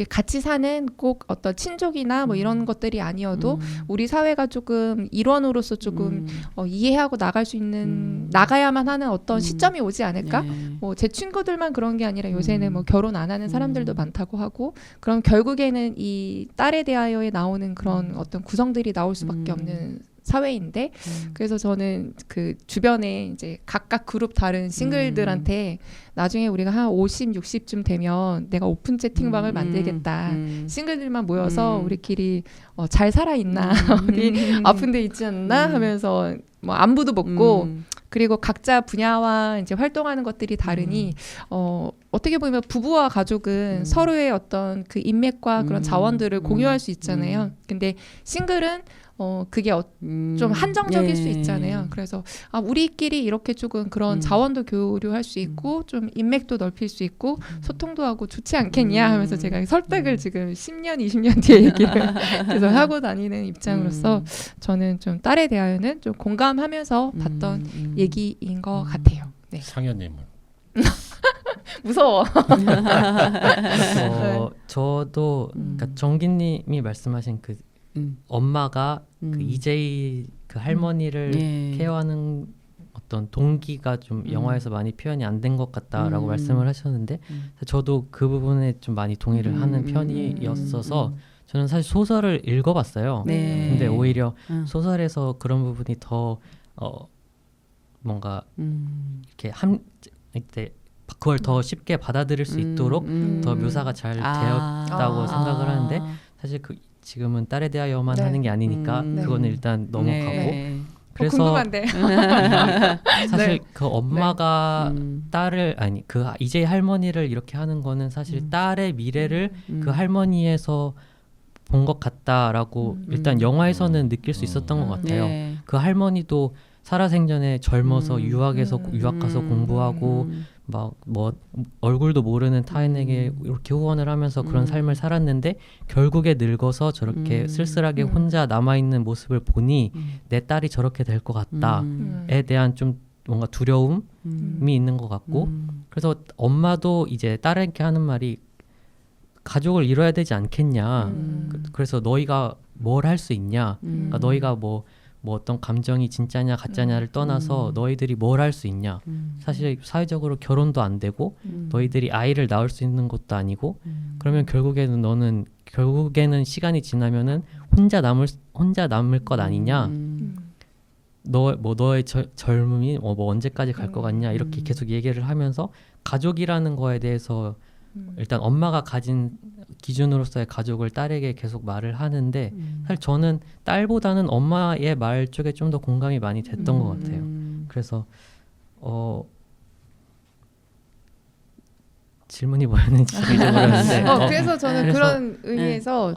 같이 사는 꼭 어떤 친족이나 뭐 이런 것들이 아니어도 우리 사회가 조금 일원으로서 조금 이해하고 나갈 수 있는 나가야만 하는 어떤 시점이 오지 않을까? 뭐 제 친구들만 그런 게 아니라 요새는 뭐 결혼 안 하는 사람들도 많다고 하고 그럼 결국에는 이 딸에 대하여에 나오는 그런 어떤 구성들이 나올 수밖에 없는 사회인데 그래서 저는 그 주변에 이제 각각 그룹 다른 싱글들한테 나중에 우리가 한 50, 60쯤 되면 내가 오픈 채팅방을 만들겠다. 싱글들만 모여서 우리끼리 잘 살아있나 어디 아픈 데 있지 않나 하면서 뭐 안부도 묻고 그리고 각자 분야와 이제 활동하는 것들이 다르니 어떻게 보면 부부와 가족은 서로의 어떤 그 인맥과 그런 자원들을 공유할 수 있잖아요. 근데 싱글은 그게 좀 한정적일 수 있잖아요. 그래서 우리끼리 이렇게 조금 그런 자원도 교류할 수 있고 좀 인맥도 넓힐 수 있고 소통도 하고 좋지 않겠냐 하면서 제가 설득을 지금 10년, 20년 뒤에 얘기를 계속 하고 다니는 입장으로서 저는 좀 딸에 대하여는 좀 공감하면서 봤던 얘기인 것 같아요. 네. 상현님은 무서워. 저도 그러니까 정기님이 말씀하신 그 엄마가 그 이제이 그 할머니를 케어하는 어떤 동기가 좀 영화에서 많이 표현이 안 된 것 같다라고 말씀을 하셨는데 저도 그 부분에 좀 많이 동의를 하는 편이었어서 저는 사실 소설을 읽어봤어요. 근데 오히려 소설에서 그런 부분이 더 뭔가 이렇게 이때 그걸 더 쉽게 받아들일 수 있도록 더 묘사가 잘 되었다고 생각을 하는데 사실 지금은 딸에 대하여만 하는 게 아니니까 그거는 일단 넘어가고 그래서 궁금한데. 사실 그 엄마가 딸을 그 이제 할머니를 이렇게 하는 거는 사실 딸의 미래를 그 할머니에서 본 것 같다라고 일단 영화에서는 느낄 수 있었던 것 같아요. 그 할머니도 살아생전에 젊어서 유학 가서 공부하고 막 뭐 얼굴도 모르는 타인에게 이렇게 후원을 하면서 그런 삶을 살았는데 결국에 늙어서 저렇게 쓸쓸하게 혼자 남아있는 모습을 보니 내 딸이 저렇게 될 것 같다에 대한 좀 뭔가 두려움이 있는 것 같고 그래서 엄마도 이제 딸에게 하는 말이 가족을 이뤄야 되지 않겠냐. 음. 그래서 너희가 뭘 할 수 있냐. 그러니까 너희가 뭐 어떤 감정이 진짜냐 가짜냐를 떠나서 너희들이 뭘 할 수 있냐. 사실 사회적으로 결혼도 안 되고 너희들이 아이를 낳을 수 있는 것도 아니고 그러면 결국에는 시간이 지나면은 혼자 남을 것 아니냐. 너의 젊음이 뭐 언제까지 갈 것 같냐 이렇게 계속 얘기를 하면서 가족이라는 거에 대해서 일단 엄마가 가진 기준으로서의 가족을 딸에게 계속 말을 하는데 사실 저는 딸보다는 엄마의 말 쪽에 좀 더 공감이 많이 됐던 것 같아요. 그래서 질문이 뭐였는지 잊어버렸는데 그래서 저는 그래서- 그런 의미에서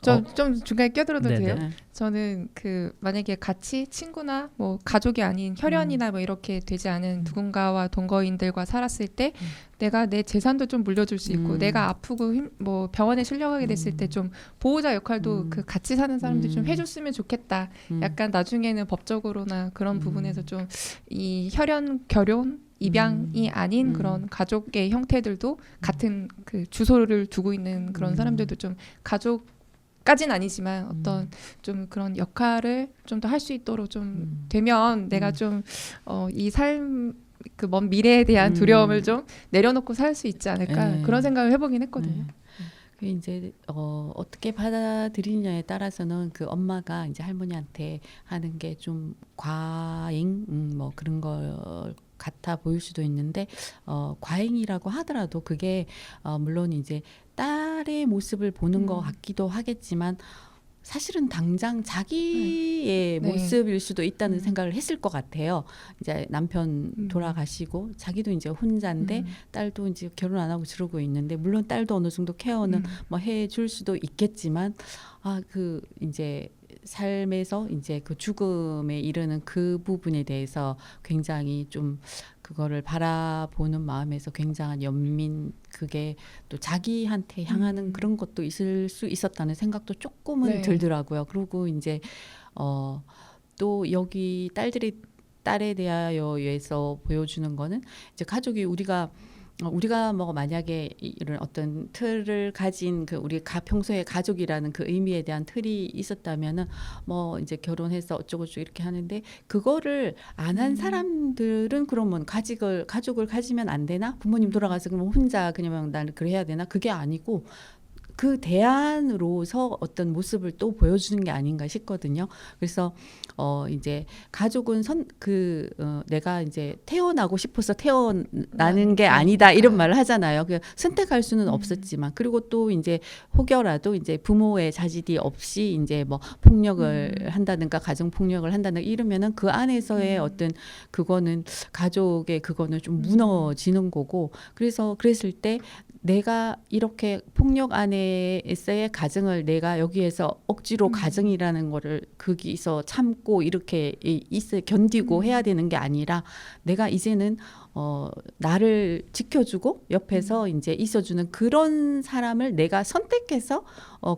좀 중간에 껴들어도 네네. 돼요? 저는 그 만약에 같이 친구나 뭐 가족이 아닌 혈연이나 뭐 이렇게 되지 않은 누군가와 동거인들과 살았을 때 내가 내 재산도 좀 물려줄 수 있고 내가 아프고 뭐 병원에 실려가게 됐을 때 좀 보호자 역할도 그 같이 사는 사람들이 좀 해줬으면 좋겠다. 약간 나중에는 법적으로나 그런 부분에서 좀 이 혈연 결혼 입양이 아닌 그런 가족의 형태들도 같은 그 주소를 두고 있는 그런 사람들도 좀 가족까지는 아니지만 어떤 좀 그런 역할을 좀 더 할 수 있도록 좀 되면 내가 좀 이 삶 그 먼 미래에 대한 두려움을 좀 내려놓고 살 수 있지 않을까 네. 그런 생각을 해보긴 했거든요. 그 이제 어떻게 받아들이냐에 따라서는 그 엄마가 이제 할머니한테 하는 게 좀 과잉 뭐 그런 거 같아 보일 수도 있는데 과잉이라고 하더라도 그게 물론 이제 딸의 모습을 보는 것 같기도 하겠지만 사실은 당장 자기의 네. 모습일 수도 있다는 생각을 했을 것 같아요. 이제 남편 돌아가시고 자기도 이제 혼자인데 딸도 이제 결혼 안 하고 저러고 있는데 물론 딸도 어느 정도 케어는 뭐 해줄 수도 있겠지만 그 이제 삶에서 이제 그 죽음에 이르는 그 부분에 대해서 굉장히 좀 그거를 바라보는 마음에서 굉장한 연민 그게 또 자기한테 향하는 그런 것도 있을 수 있었다는 생각도 조금은 네. 들더라고요. 그리고 이제 또 여기 딸에 대하여에서 보여주는 거는 이제 가족이 우리가 뭐 만약에 이런 어떤 틀을 가진 그 우리 평소에 가족이라는 그 의미에 대한 틀이 있었다면은 뭐 이제 결혼해서 어쩌고저쩌고 이렇게 하는데 그거를 안 한 사람들은 그러면 가족을 가지면 안 되나? 부모님 돌아가서 그러면 혼자 그냥 나는 그래야 되나? 그게 아니고 그 대안으로서 어떤 모습을 또 보여주는 게 아닌가 싶거든요. 그래서 이제 가족은 내가 이제 태어나고 싶어서 태어나는 게 아니다 이런 말을 하잖아요. 선택할 수는 없었지만 그리고 또 이제 혹여라도 이제 부모의 자질이 없이 이제 뭐 폭력을 한다든가 가정 폭력을 한다든가 이러면은 그 안에서의 어떤 그거는 가족의 그거는 좀 무너지는 거고 그랬을 때 내가 이렇게 폭력 안에서의 가정을 내가 여기에서 억지로 가정이라는 거를 거기서 참고 이렇게 견디고 해야 되는 게 아니라 내가 이제는 나를 지켜주고 옆에서 이제 있어주는 그런 사람을 내가 선택해서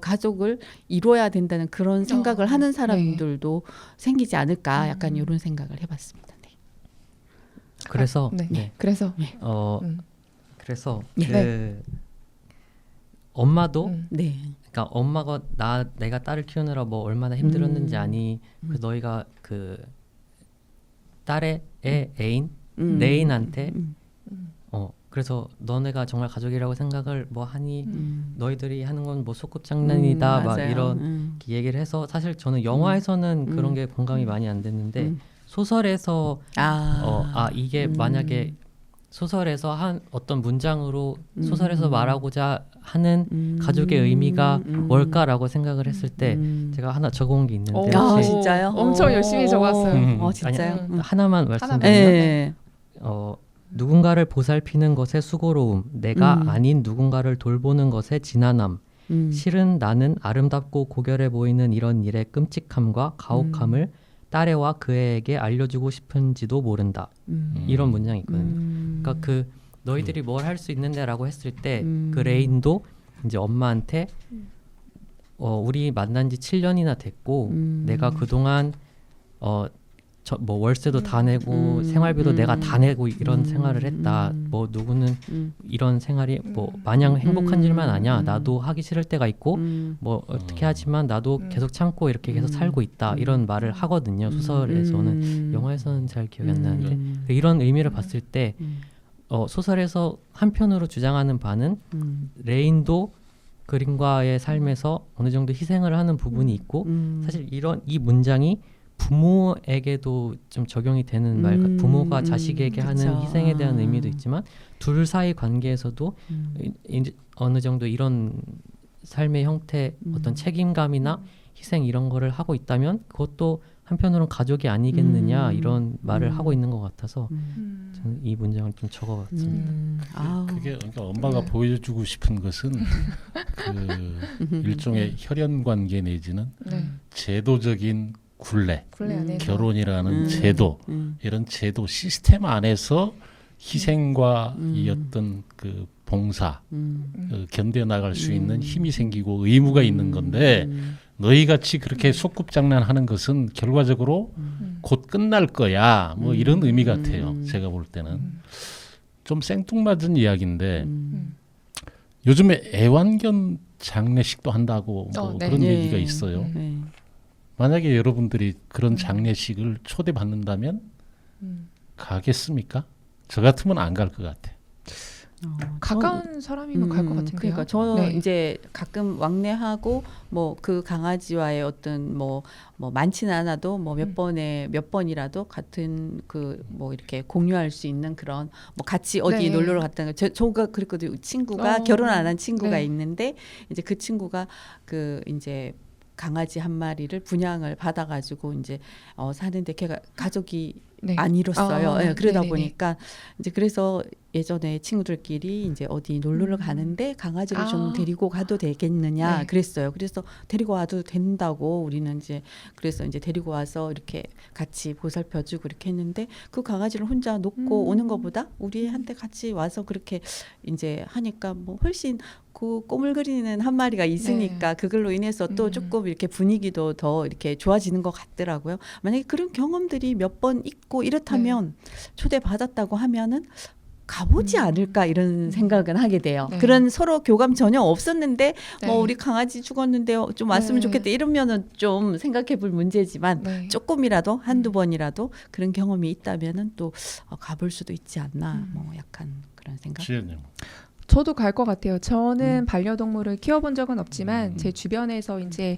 가족을 이루어야 된다는 그런 생각을 하는 사람들도 생기지 않을까 약간 이런 생각을 해봤습니다. 네. 그래서 그래서 그래서 네. 엄마도 네. 그러니까 엄마가 내가 딸을 키우느라 뭐 얼마나 힘들었는지 아니 그 너희가 그 딸의 애인 내 애인한테 그래서 너네가 정말 가족이라고 생각을 뭐 하니 너희들이 하는 건 뭐 소꿉장난이다 막 이런 얘기를 해서 사실 저는 영화에서는 그런 게 공감이 많이 안 됐는데 소설에서 이게 만약에 소설에서 한 어떤 문장으로 소설에서 말하고자 하는 가족의 의미가 뭘까라고 생각을 했을 때 제가 하나 적어온 게 있는데 혹시 진짜요? 엄청 열심히 적었어요. 진짜요? 아니, 하나만 말씀드리면 네. 누군가를 보살피는 것의 수고로움, 내가 아닌 누군가를 돌보는 것의 지난함, 실은 나는 아름답고 고결해 보이는 이런 일의 끔찍함과 가혹함을 딸애와 그 애에게 알려주고 싶은지도 모른다. 이런 문장이 있거든요. 그러니까 그 너희들이 뭘 할 수 있는데라고 했을 때 그 레인도 이제 엄마한테 우리 만난 지 7년이나 됐고 내가 그동안 뭐 월세도 다 내고 생활비도 내가 다 내고 이런 생활을 했다. 뭐 누구는 이런 생활이 뭐 마냥 행복한 일만 아니야. 나도 하기 싫을 때가 있고 뭐 어떻게 하지만 나도 계속 참고 이렇게 계속 살고 있다. 이런 말을 하거든요. 소설에서는. 영화에서는 잘 기억이 안 나는데 이런 의미를 봤을 때 소설에서 한편으로 주장하는 바는 레인도 그린과의 삶에서 어느 정도 희생을 하는 부분이 있고 사실 이 문장이 부모에게도 좀 적용이 되는 말, 부모가 자식에게 하는 희생에 대한 의미도 있지만 둘 사이 관계에서도 어느 정도 이런 삶의 형태, 어떤 책임감이나 희생 이런 거를 하고 있다면 그것도 한편으로는 가족이 아니겠느냐 이런 말을 하고 있는 것 같아서 저는 이 문장을 좀 적어봤습니다. 그게 그러니까 엄마가 보여주고 싶은 것은 그 일종의 혈연 관계 내지는 제도적인 gun례 안에서. 결혼이라는 제도 이런 제도 시스템 안에서 희생과 이 어떤 그 봉사 견뎌 나갈 수 있는 힘이 생기고 의무가 있는 건데 너희 같이 그렇게 소꿉장난하는 것은 결과적으로 곧 끝날 거야 뭐 이런 의미 같아요. 제가 볼 때는 좀 생뚱맞은 이야기인데 요즘에 애완견 장례식도 한다고 뭐 네. 그런 얘기가 있어요. 만약에 여러분들이 그런 장례식을 초대받는다면 가겠습니까? 저 같으면 안 갈 것 같아. 가까운 사람이면 갈 것 같은데요. 그러니까 저 네. 이제 가끔 왕래하고 뭐 그 강아지와의 어떤 뭐 많지는 않아도 뭐 몇 번이라도 같은 그 뭐 이렇게 공유할 수 있는 그런 뭐 같이 어디 네. 놀러를 갔다는 거. 저가 그랬거든요. 친구가 결혼 안 한 친구가 네. 있는데 이제 그 친구가 그 이제 강아지 한 마리를 분양을 받아가지고 이제 사는데 걔가 가족이 네. 안 이뤘어요. 네, 그러다 네네네. 보니까 이제 그래서 예전에 친구들끼리 이제 어디 놀러를 가는데 강아지를 좀 데리고 가도 되겠느냐 네. 그랬어요. 그래서 데리고 와도 된다고 우리는 이제 그래서 이제 데리고 와서 이렇게 같이 보살펴주고 이렇게 했는데 그 강아지를 혼자 놓고 오는 것보다 우리한테 같이 와서 그렇게 이제 하니까 뭐 훨씬 그 꼬물거리는 한 마리가 있으니까 그걸로 인해서 또 조금 이렇게 분위기도 더 이렇게 좋아지는 것 같더라고요. 만약에 그런 경험들이 몇 번 있고 이렇다면 초대받았다고 하면은 가보지 않을까 이런 생각은 하게 돼요. 네. 그런 서로 교감 전혀 없었는데 네. 뭐 우리 강아지 죽었는데 좀 왔으면 네. 좋겠다 이러면은 좀 생각해 볼 문제지만 네. 조금이라도 한두 번이라도 그런 경험이 있다면은 또 가볼 수도 있지 않나 뭐 약간 그런 생각. 지연님. 저도 갈 것 같아요. 저는 반려동물을 키워본 적은 없지만 제 주변에서 이제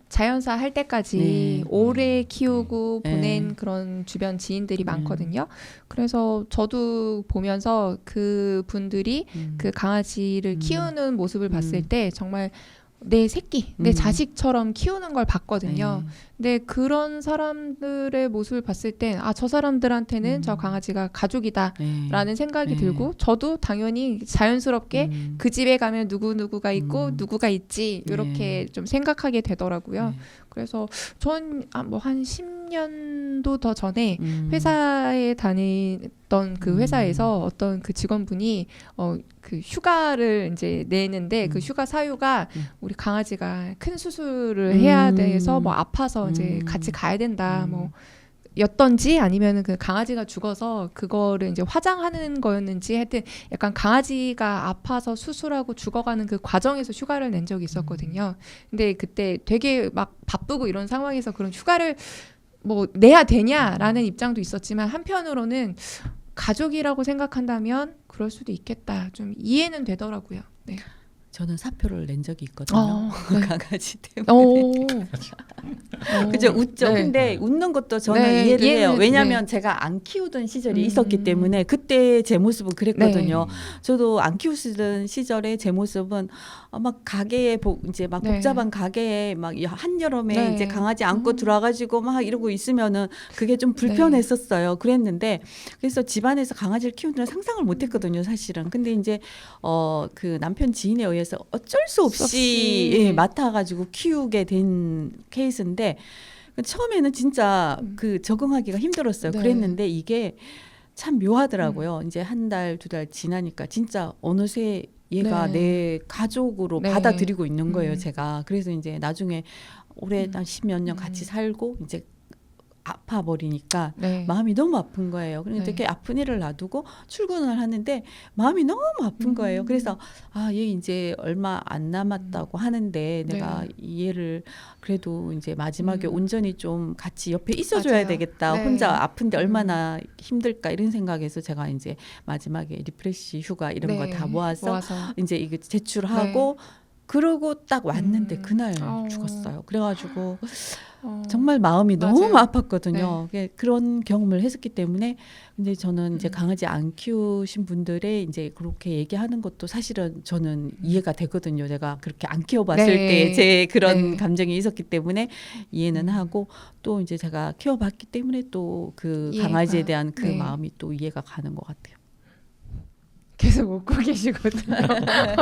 자연사 할 때까지 네. 오래 키우고 네. 보낸 그런 주변 지인들이 많거든요. 그래서 저도 보면서 그 분들이 그 강아지를 키우는 모습을 봤을 때 정말 내 새끼, 내 자식처럼 키우는 걸 봤거든요. 근데 그런 사람들의 모습을 봤을 때 아, 저 사람들한테는 저 강아지가 가족이다라는 생각이 들고 저도 당연히 자연스럽게 그 집에 가면 누구누구가 있고 누구가 있지 이렇게 좀 생각하게 되더라고요. 그래서 전 뭐 한 10년도 더 전에 회사에 다니던 그 회사에서 어떤 그 직원분이 그 휴가를 이제 내는데 그 휴가 사유가 우리 강아지가 큰 수술을 해야 돼서 뭐 아파서 이제 같이 가야 된다 뭐 였던지 아니면은 그 강아지가 죽어서 그거를 이제 화장하는 거였는지 하여튼 약간 강아지가 아파서 수술하고 죽어가는 그 과정에서 휴가를 낸 적이 있었거든요. 근데 그때 되게 막 바쁘고 이런 상황에서 그런 휴가를 뭐 내야 되냐라는 입장도 있었지만 한편으로는 가족이라고 생각한다면 그럴 수도 있겠다. 좀 이해는 되더라고요. 네. 저는 사표를 낸 적이 있거든요. 네. 강아지 때문에. 오. 그죠 웃죠. 네. 근데 웃는 것도 저는 네, 이해를 해요. 이해는, 왜냐하면 제가 안 키우던 시절이 있었기 때문에 그때 제 모습은 그랬거든요. 저도 안 키우시던 시절에 제 모습은 막 가게에 이제 막 복잡한 가게에 막 한여름에 이제 강아지 안고 들어와가지고 막 이러고 있으면은 그게 좀 불편했었어요. 그랬는데 그래서 집안에서 강아지를 키우느라 상상을 못했거든요, 사실은. 근데 이제 그 남편 지인에 의해서 어쩔 수 없이 예, 맡아가지고 키우게 된 케이스인데 처음에는 진짜 그 적응하기가 힘들었어요. 그랬는데 이게 참 묘하더라고요. 이제 한 달, 두 달 지나니까 진짜 어느새 얘가 내 가족으로 받아들이고 있는 거예요, 제가. 그래서 이제 나중에 올해 한 10몇 년 같이 살고 이제 아파 버리니까 네. 마음이 너무 아픈 거예요. 그런데 네. 이렇게 아픈 일을 놔두고 출근을 하는데 마음이 너무 아픈 거예요. 그래서 얘 이제 얼마 안 남았다고 하는데 내가 네. 얘를 그래도 이제 마지막에 온전히 좀 같이 옆에 있어줘야 맞아요. 되겠다. 네. 혼자 아픈데 얼마나 힘들까 이런 생각에서 제가 이제 마지막에 리프레시 휴가 이런 네. 거 다 모아서 이제 이거 제출하고 그러고 딱 왔는데 그날 죽었어요. 그래가지고 정말 마음이 맞아요. 너무 아팠거든요. 그런 경험을 했었기 때문에 근데 저는 이제 강아지 안 키우신 분들의 이제 그렇게 얘기하는 것도 사실은 저는 이해가 되거든요. 제가 그렇게 안 키워봤을 네. 때 제 그런 네. 감정이 있었기 때문에 이해는 하고 또 이제 제가 키워봤기 때문에 또 그 이해가. 강아지에 대한 그 네. 마음이 또 이해가 가는 것 같아요. 계속 웃고 계시거든요.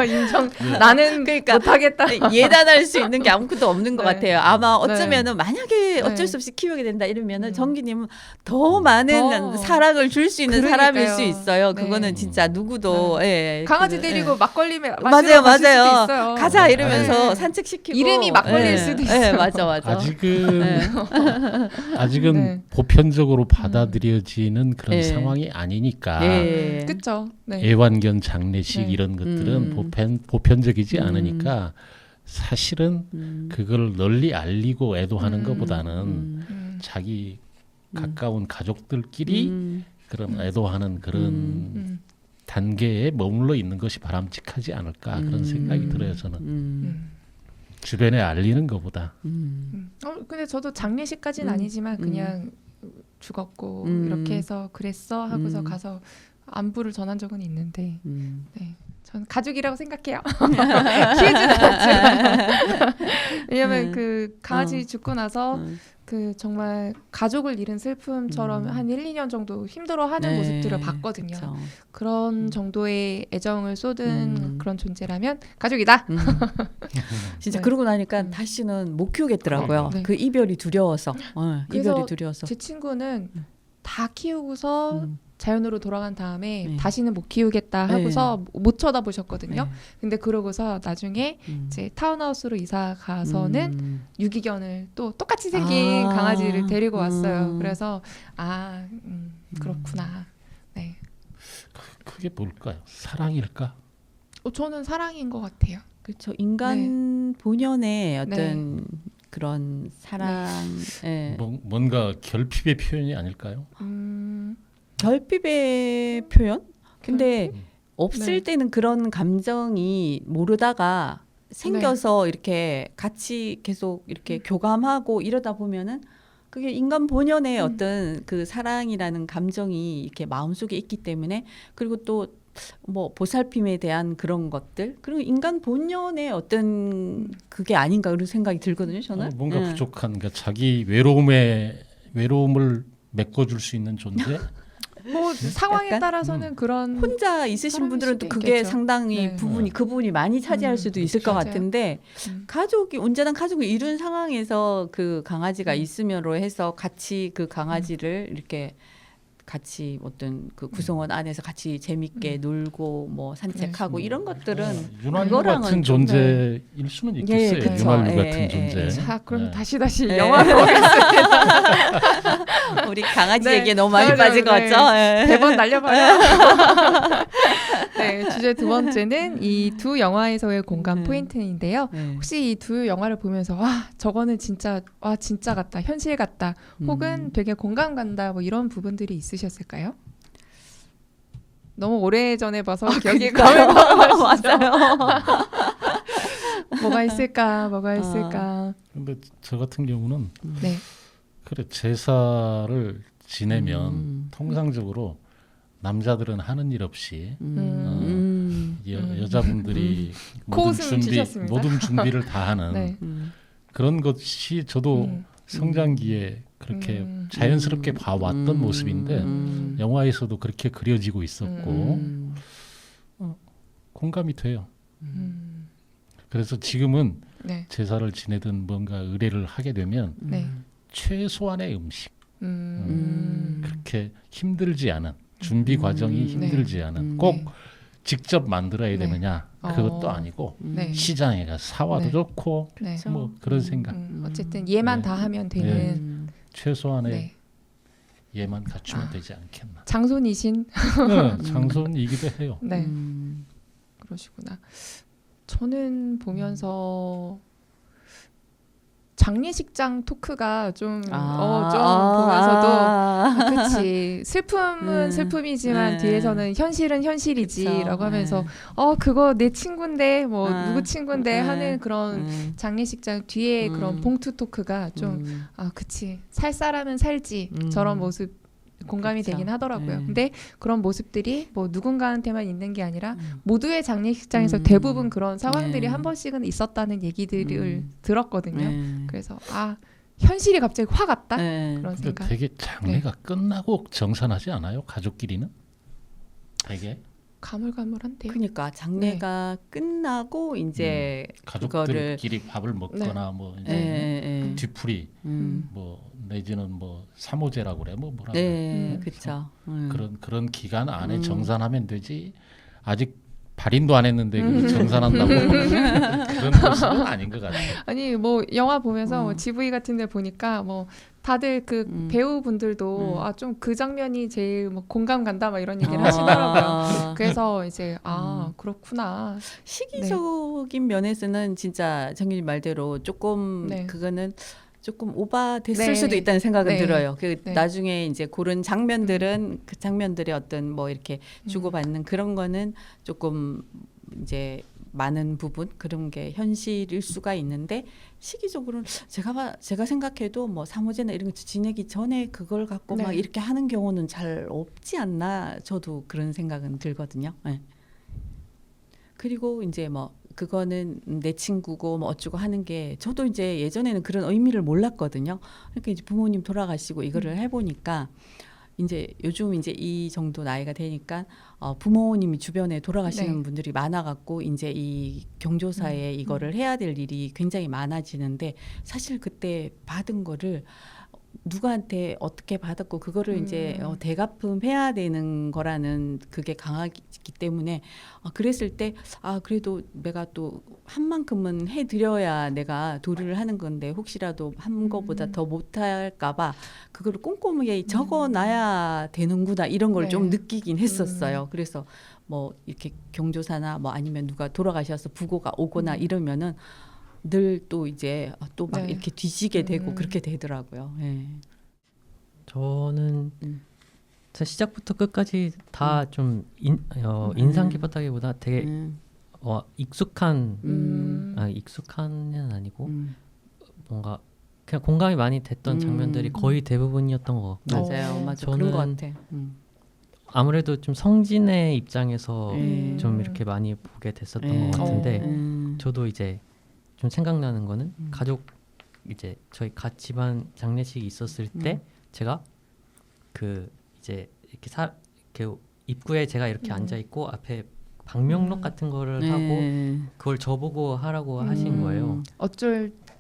인정. 나는 그러니까 못하겠다. 예단할 수 있는 게 아무것도 없는 것 네. 같아요. 아마 어쩌면은 만약에 네. 어쩔 수 없이 키우게 된다 이러면은 정기님은 더 많은 더. 사랑을 줄 수 있는 사람일 수 그러니까요. 있어요. 네. 그거는 진짜 누구도 예, 강아지 그거, 데리고 예. 막걸리 마시러 맞아요, 가실 맞아요. 수도 있어요. 가자 이러면서 네. 산책시키고 이름이 막걸리일 예. 수도 예, 있어요. 맞아. 아직은 네. 보편적으로 받아들여지는 그런 네. 상황이 아니니까 예. 그렇죠. 네. 애완견 장례식 네. 이런 것들은 음. 보편적이지 않으니까 사실은 음. 그걸 널리 알리고 애도하는 것보다는 음. 자기 음. 가까운 가족들끼리 음. 그런 애도하는 그런 음. 단계에 머물러 있는 것이 바람직하지 않을까 그런 생각이 들어요. 저는 음. 주변에 알리는 것보다 근데 저도 장례식까지는 아니지만 그냥 죽었고 이렇게 해서 그랬어 하고서 가서 안부를 전한 적은 있는데 네. 저는 가족이라고 생각해요. 키우지는 않지만 왜냐면 그 강아지 죽고 나서 그 정말 가족을 잃은 슬픔처럼 한 1, 2년 정도 힘들어하는 네. 모습들을 봤거든요. 그렇죠. 그런 정도의 애정을 쏟은 그런 존재라면 가족이다. 진짜 네. 그러고 나니까 다시는 못 키우겠더라고요. 네. 그 이별이 두려워서. 그래서 이별이 두려워서. 제 친구는 다 키우고서 음. 자연으로 돌아간 다음에 네. 다시는 못 키우겠다 네. 하고서 못 쳐다보셨거든요. 네. 근데 그러고서 나중에 이제 타운하우스로 이사 가서는 유기견을 또 똑같이 생긴 강아지를 데리고 왔어요. 그래서 그렇구나. 네. 그게 뭘까요? 사랑일까? 저는 사랑인 것 같아요. 그렇죠. 인간 본연의 어떤 네. 그런 사랑, 예. 뭔가 결핍의 표현이 아닐까요? 결핍의 표현? 근데 없을 네. 때는 그런 감정이 모르다가 생겨서 이렇게 같이 계속 이렇게 교감하고 이러다 보면은 그게 인간 본연의 어떤 그 사랑이라는 감정이 이렇게 마음속에 있기 때문에 그리고 또 뭐 보살핌에 대한 그런 것들 그리고 인간 본연의 어떤 그게 아닌가 그런 생각이 들거든요. 저는 뭔가 부족한 그러니까 자기 외로움을 메꿔줄 수 있는 존재. 뭐 상황에 약간? 따라서는 그런 혼자 있으신 사람일 분들은 수도 또 그게 있겠죠. 상당히 네. 그 부분이 많이 차지할 수도 있을 것 맞아요. 같은데 가족이 온전한 가족을 이룬 상황에서 그 강아지가 있음으로 해서 같이 그 강아지를 이렇게 같이 어떤 그 구성원 안에서 같이 재밌게 놀고 뭐 산책하고 이런 것들은 윤활유 그거랑은 같은 좀, 존재일 수는 있겠어요. 그쵸. 윤활유 예, 같은 예, 존재. 예. 자, 그럼 네. 다시 네. 영화로 우리 강아지 네. 얘기에 너무 많이 맞아요. 빠진 것 네. 같죠? 예. 대본 날려봐요. 네, 주제 두 번째는 이 두 영화에서의 공감 포인트인데요. 네. 혹시 이 두 영화를 보면서 와 저거는 진짜 진짜 같다, 현실 같다, 혹은 되게 공감 간다 뭐 이런 부분들이 있으셨을까요? 너무 오래 전에 봐서 기억이 그러니까요. 가물가물하시죠? 맞아요. 뭐가 있을까? 근데 저 같은 경우는 네, 그래 제사를 지내면 통상적으로 남자들은 하는 일 없이 여자분들이 코웃음 주셨습니다. 모든 준비를 다 하는 네. 그런 것이 저도 성장기에 그렇게 자연스럽게 봐왔던 모습인데 영화에서도 그렇게 그려지고 있었고 공감이 돼요. 그래서 지금은 네. 제사를 지내든 뭔가 의례를 하게 되면 네. 최소한의 음식 그렇게 힘들지 않은 준비 과정이 힘들지 않은 꼭 직접 만들어야 되느냐 그것도 아니고 네. 시장에 가서 사와도 네. 좋고 네. 뭐 그런 생각. 어쨌든 얘만 네. 다 하면 되는 최소한의 네. 예만 갖추면 아. 되지 않겠나. 장손이신 네, 장손이기도 해요. 네. 그러시구나. 저는 보면서 장례식장 토크가 좀 보면서도 그치 슬픔은 슬픔이지만 뒤에서는 현실은 현실이지라고 그쵸. 하면서 그거 내 친구인데 뭐 누구 친구인데 하는 그런 장례식장 뒤에 그런 봉투 토크가 좀 그치 살 사람은 살지 저런 모습 공감이 그쵸. 되긴 하더라고요. 네. 근데 그런 모습들이 뭐 누군가한테만 있는 게 아니라 모두의 장례식장에서 대부분 그런 상황들이 네. 한 번씩은 있었다는 얘기들을 들었거든요. 네. 그래서 현실이 갑자기 확 왔다 네. 그런 근데 생각. 되게 장례가 끝나고 정산하지 않아요? 가족끼리는? 되게 가물가물한데요. 그러니까 장례가 끝나고 이제 가족들끼리 밥을 먹거나 뭐 이제 뒤풀이 뭐 내지는 뭐 사모제라고 그래 뭐 뭐라 그래. 네, 그렇죠. 그런 기간 안에 정산하면 되지. 아직 발인도 안 했는데 그 정산한다고 그런 모습은 아닌 것 같아요. 아니 뭐 영화 보면서 뭐 GV 같은데 보니까 뭐 다들 그 배우분들도 좀 그 장면이 제일 뭐 공감 간다 막 이런 얘기를 하시더라고요. 그래서 이제 그렇구나. 시기적인 면에서는 진짜 정규님 말대로 조금 네. 그거는 조금 오바됐을 네. 수도 있다는 생각은 네. 들어요. 네. 나중에 이제 고른 장면들은 그 장면들의 어떤 뭐 이렇게 주고받는 그런 거는 조금 이제 많은 부분 그런 게 현실일 수가 있는데 시기적으로는 제가 생각해도 뭐 사모제나 이런 거 지내기 전에 그걸 갖고 막 이렇게 하는 경우는 잘 없지 않나 저도 그런 생각은 들거든요. 네. 그리고 이제 뭐 그거는 내 친구고 뭐 어쩌고 하는 게 저도 이제 예전에는 그런 의미를 몰랐거든요. 그러니까 이제 부모님 돌아가시고 이거를 해보니까 이제 요즘 이제 이 정도 나이가 되니까 부모님이 주변에 돌아가시는 분들이 많아갖고 이제 이 경조사에 이거를 해야 될 일이 굉장히 많아지는데 사실 그때 받은 거를 누구한테 어떻게 받았고 그거를 이제 대가품해야 되는 거라는 그게 강하기 때문에 그랬을 때 그래도 내가 또 한 만큼은 해드려야 내가 도리를 하는 건데 혹시라도 한 거보다 더 못할까 봐 그거를 꼼꼼하게 적어놔야 되는구나 이런 걸 좀 느끼긴 했었어요. 그래서 뭐 이렇게 경조사나 뭐 아니면 누가 돌아가셔서 부고가 오거나 이러면은 늘 또 이제 또 막 이렇게 뒤지게 되고 그렇게 되더라고요. 네. 저는 시작부터 끝까지 다 좀 인상 깊었다기보다 되게 익숙한 익숙한은 아니고 뭔가 그냥 공감이 많이 됐던 장면들이 거의 대부분이었던 것 같고 맞아요, 맞아. 그런 것 같아. 아무래도 좀 성진의 입장에서 좀 이렇게 많이 보게 됐었던 것 같은데 저도 이제 좀 생각나는 거는 가족 이제 저희 집안 장례식이 있었을 때 제가 그 이제 이렇게 입구에 제가 이렇게 앉아 있고 앞에 방명록 같은 거를 하고 그걸 저보고 하라고 하신 거예요.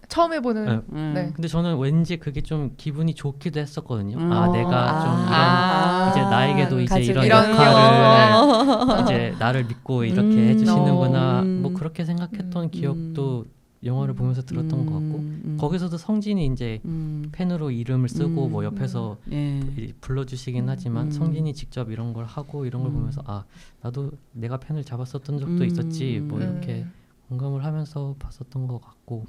처음 해보는. 네. 근데 저는 왠지 그게 좀 기분이 좋기도 했었거든요. 내가 좀 이제 나에게도 이제 이런 역할을 이제 나를 믿고 이렇게 해주시는구나. 뭐 그렇게 생각했던 기억도 영화를 보면서 들었던 것 같고 거기서도 성진이 이제 펜으로 이름을 쓰고 뭐 옆에서 불러주시긴 하지만 성진이 직접 이런 걸 하고 이런 걸 보면서 나도 내가 펜을 잡았었던 적도 있었지 뭐 이렇게 공감을 하면서 봤었던 것 같고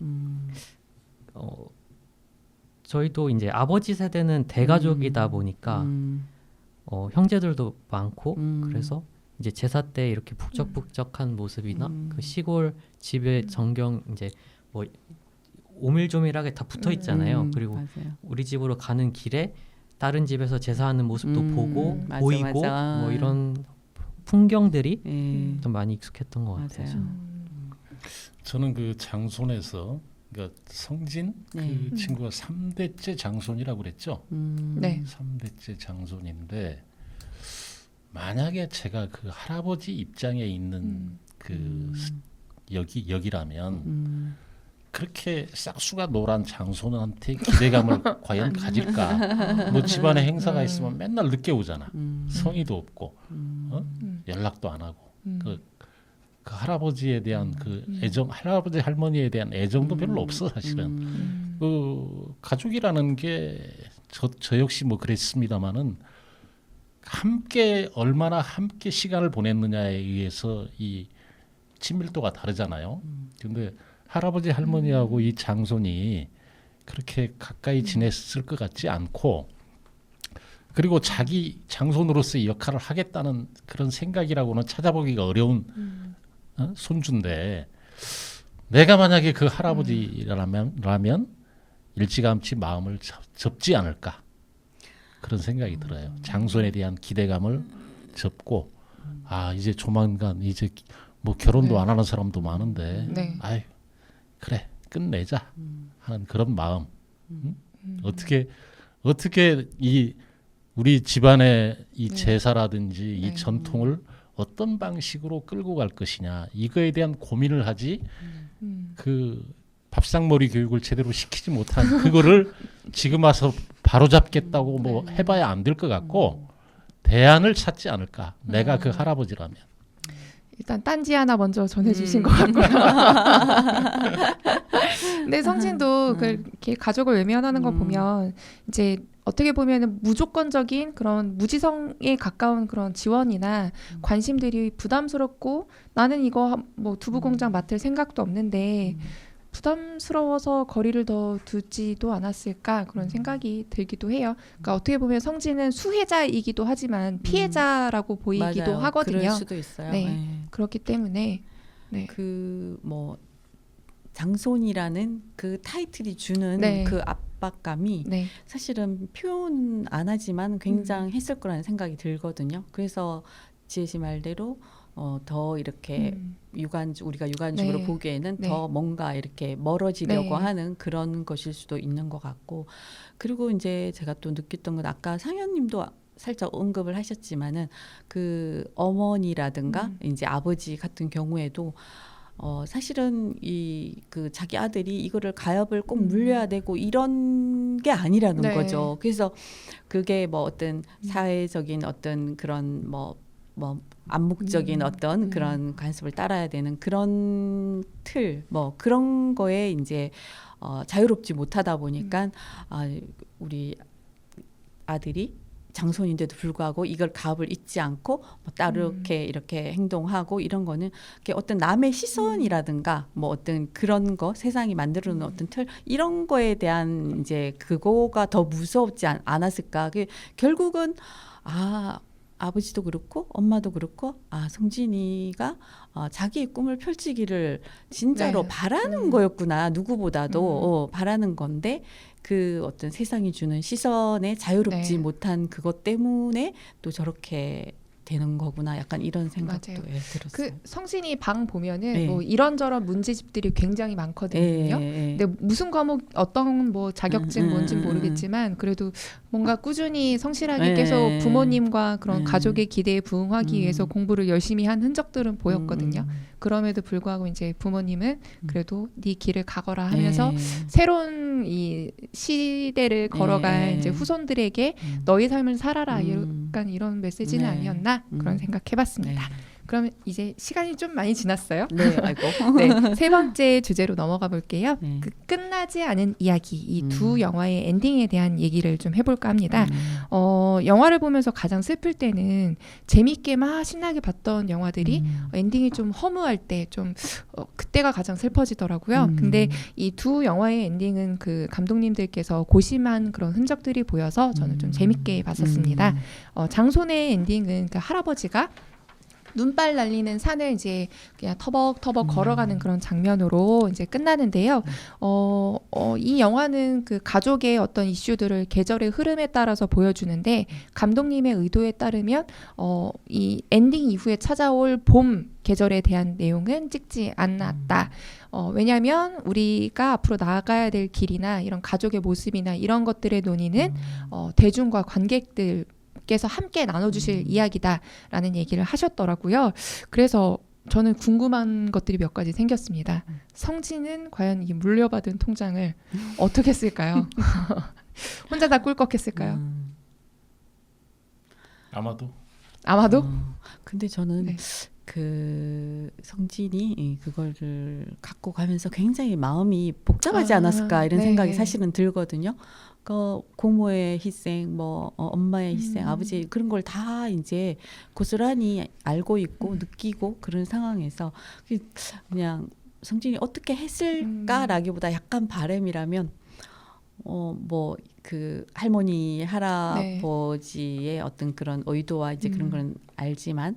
저희도 이제 아버지 세대는 대가족이다 보니까 형제들도 많고 그래서 이제 제사 때 이렇게 북적북적한 모습이나 그 시골 집의 전경 이제 뭐 오밀조밀하게 다 붙어 있잖아요. 그리고 맞아요. 우리 집으로 가는 길에 다른 집에서 제사하는 모습도 보고 맞아, 보이고 맞아. 뭐 이런 풍경들이 좀 많이 익숙했던 것 같아요. 맞아요. 저는 그 장손에서 그러니까 성진 그 친구가 3대째 장손이라고 그랬죠. 네. 3대째 장손인데 만약에 제가 그 할아버지 입장에 있는 그 여기라면 그렇게 싹수가 노란 장손한테 기대감을 과연 가질까? 뭐 집안에 행사가 있으면 맨날 늦게 오잖아. 성의도 없고 연락도 안 하고 그 할아버지에 대한 그 애정, 할아버지 할머니에 대한 애정도 별로 없어 사실은. 그 가족이라는 게 저 역시 뭐 그랬습니다마는 얼마나 함께 시간을 보냈느냐에 의해서 이 친밀도가 다르잖아요. 근데 할아버지 할머니하고 이 장손이 그렇게 가까이 지냈을 것 같지 않고, 그리고 자기 장손으로서의 역할을 하겠다는 그런 생각이라고는 찾아보기가 어려운 손주인데, 내가 만약에 그 할아버지라면 일찌감치 마음을 접지 않을까, 그런 생각이 들어요. 장손에 대한 기대감을 접고, 이제 조만간 이제 뭐 결혼도 네. 안 하는 사람도 많은데, 네. 아유 그래 끝내자 하는 그런 마음. 어떻게 이 우리 집안의 이 제사라든지 이 네. 전통을 어떤 방식으로 끌고 갈 것이냐, 이거에 대한 고민을 하지, 그 밥상머리 교육을 제대로 시키지 못한 그거를 지금 와서 바로 잡겠다고 뭐 해봐야 안 될 것 같고, 대안을 찾지 않을까, 내가 그 할아버지라면. 일단 딴지 하나 먼저 전해주신 것 같고요. 근데 성진도 그렇게 가족을 외면하는 거 보면 이제 어떻게 보면은 무조건적인 그런 무지성에 가까운 그런 지원이나 관심들이 부담스럽고, 나는 이거 뭐 두부 공장 맡을 생각도 없는데 부담스러워서 거리를 더 두지도 않았을까, 그런 생각이 들기도 해요. 그러니까 어떻게 보면 성진은 수혜자이기도 하지만 피해자라고 보이기도 맞아요. 하거든요. 그럴 수도 있어요. 네. 네. 그렇기 때문에 네. 그 뭐 장손이라는 그 타이틀이 주는 네. 그 압박감이 네. 사실은 표현 안 하지만 굉장했을 거라는 생각이 들거든요. 그래서 지혜 씨 말대로 더 이렇게 우리가 유관적으로 네. 보기에는 네. 더 뭔가 이렇게 멀어지려고 네. 하는 그런 것일 수도 있는 것 같고, 그리고 이제 제가 또 느꼈던 건 아까 상현님도 살짝 언급을 하셨지만은 그 어머니라든가 이제 아버지 같은 경우에도 사실은 그 자기 아들이 이거를 가업을 꼭 물려야 되고 이런 게 아니라는 네. 거죠. 그래서 그게 뭐 어떤 사회적인 어떤 그런 뭐 암묵적인 어떤 그런 관습을 따라야 되는 그런 틀, 뭐 그런 거에 이제 자유롭지 못하다 보니까 우리 아들이 장손인데도 불구하고 이걸 가업을 잊지 않고 뭐 따로 이렇게 행동하고 이런 거는 어떤 남의 시선이라든가 뭐 어떤 그런 거, 세상이 만들어놓은 어떤 틀, 이런 거에 대한 이제 그거가 더 무섭지 않았을까. 결국은 아버지도 그렇고 엄마도 그렇고 성진이가 자기의 꿈을 펼치기를 진짜로 네. 바라는 거였구나. 누구보다도 바라는 건데, 그 어떤 세상이 주는 시선에 자유롭지 네. 못한 그것 때문에 또 저렇게 되는 거구나. 약간 이런 생각도 맞아요. 들었어요. 그 성진이 방 보면은 네. 뭐 이런저런 문제집들이 굉장히 많거든요. 근데 무슨 과목 어떤 뭐 자격증 뭔진 모르겠지만 그래도 뭔가 꾸준히 성실하게 계속 부모님과 그런 가족의 기대에 부응하기 위해서 공부를 열심히 한 흔적들은 보였거든요. 그럼에도 불구하고 이제 부모님은 그래도 네 길을 가거라 하면서 새로운 이 시대를 걸어갈 이제 후손들에게 너의 삶을 살아라, 약간 이런 메시지는 아니었나, 그런 생각해봤습니다. 그럼 이제 시간이 좀 많이 지났어요. 네, 아이고. 네, 세 번째 주제로 넘어가 볼게요. 네. 그 끝나지 않은 이야기, 이 두 영화의 엔딩에 대한 얘기를 좀 해볼까 합니다. 영화를 보면서 가장 슬플 때는 재밌게 막 신나게 봤던 영화들이 엔딩이 좀 허무할 때 좀 그때가 가장 슬퍼지더라고요. 근데 이 두 영화의 엔딩은 그 감독님들께서 고심한 그런 흔적들이 보여서 저는 좀 재밌게 봤었습니다. 장손의 엔딩은 그 할아버지가 눈발 날리는 산을 이제 그냥 터벅터벅 걸어가는 그런 장면으로 이제 끝나는데요. 이 영화는 그 가족의 어떤 이슈들을 계절의 흐름에 따라서 보여주는데, 감독님의 의도에 따르면 이 엔딩 이후에 찾아올 봄 계절에 대한 내용은 찍지 않았다. 왜냐하면 우리가 앞으로 나아가야 될 길이나 이런 가족의 모습이나 이런 것들의 논의는 대중과 관객들 께서 함께 나눠주실 이야기다라는 얘기를 하셨더라고요. 그래서 저는 궁금한 것들이 몇 가지 생겼습니다. 성진은 과연 이 물려받은 통장을 어떻게 쓸까요? 혼자 다 꿀꺽했을까요? 아마도 아마도? 근데 저는 네. 그 성진이 그거를 갖고 가면서 굉장히 마음이 복잡하지 않았을까 이런 네. 생각이 사실은 들거든요. 그 고모의 희생, 뭐 엄마의 희생, 아버지 그런 걸 다 이제 고스란히 알고 있고 느끼고 그런 상황에서 그냥 성진이 어떻게 했을까라기보다 약간 바람이라면 뭐 그 할머니 할아버지의 어떤 그런 의도와 이제 그런 건 알지만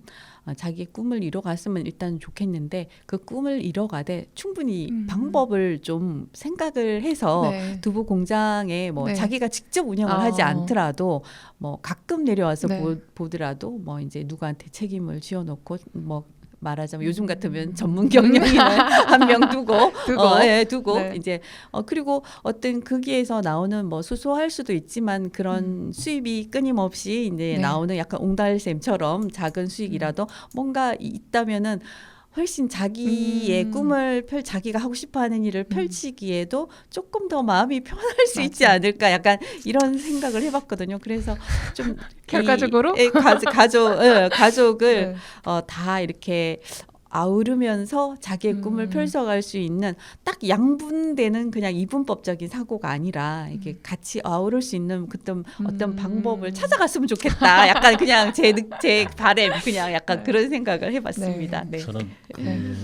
자기의 꿈을 이뤄갔으면 일단 좋겠는데 그 꿈을 이뤄가되 충분히 방법을 좀 생각을 해서 네. 두부 공장에 뭐 네. 자기가 직접 운영을 하지 않더라도 뭐 가끔 내려와서 네. 보더라도 뭐 이제 누구한테 책임을 지어놓고 뭐 말하자면 요즘 같으면 전문 경영인을 한 명 두고 두고 네. 이제 그리고 어떤 거기에서 나오는 뭐 소소할 수도 있지만 그런 수입이 끊임없이 이제 네. 나오는 약간 옹달샘처럼 작은 수익이라도 뭔가 있다면은 훨씬 자기의 꿈을 자기가 하고 싶어하는 일을 펼치기에도 조금 더 마음이 편할 수 있지 않을까 약간 이런 생각을 해봤거든요. 그래서 좀 결과적으로 가족을 네. 다 이렇게 아우르면서 자기의 꿈을 펼쳐갈 수 있는 딱 양분되는 그냥 이분법적인 사고가 아니라 이렇게 같이 아우를 수 있는 어떤 방법을 찾아갔으면 좋겠다. 약간 그냥 제 바람 그냥 약간 그런 생각을 해봤습니다. 네. 저는 그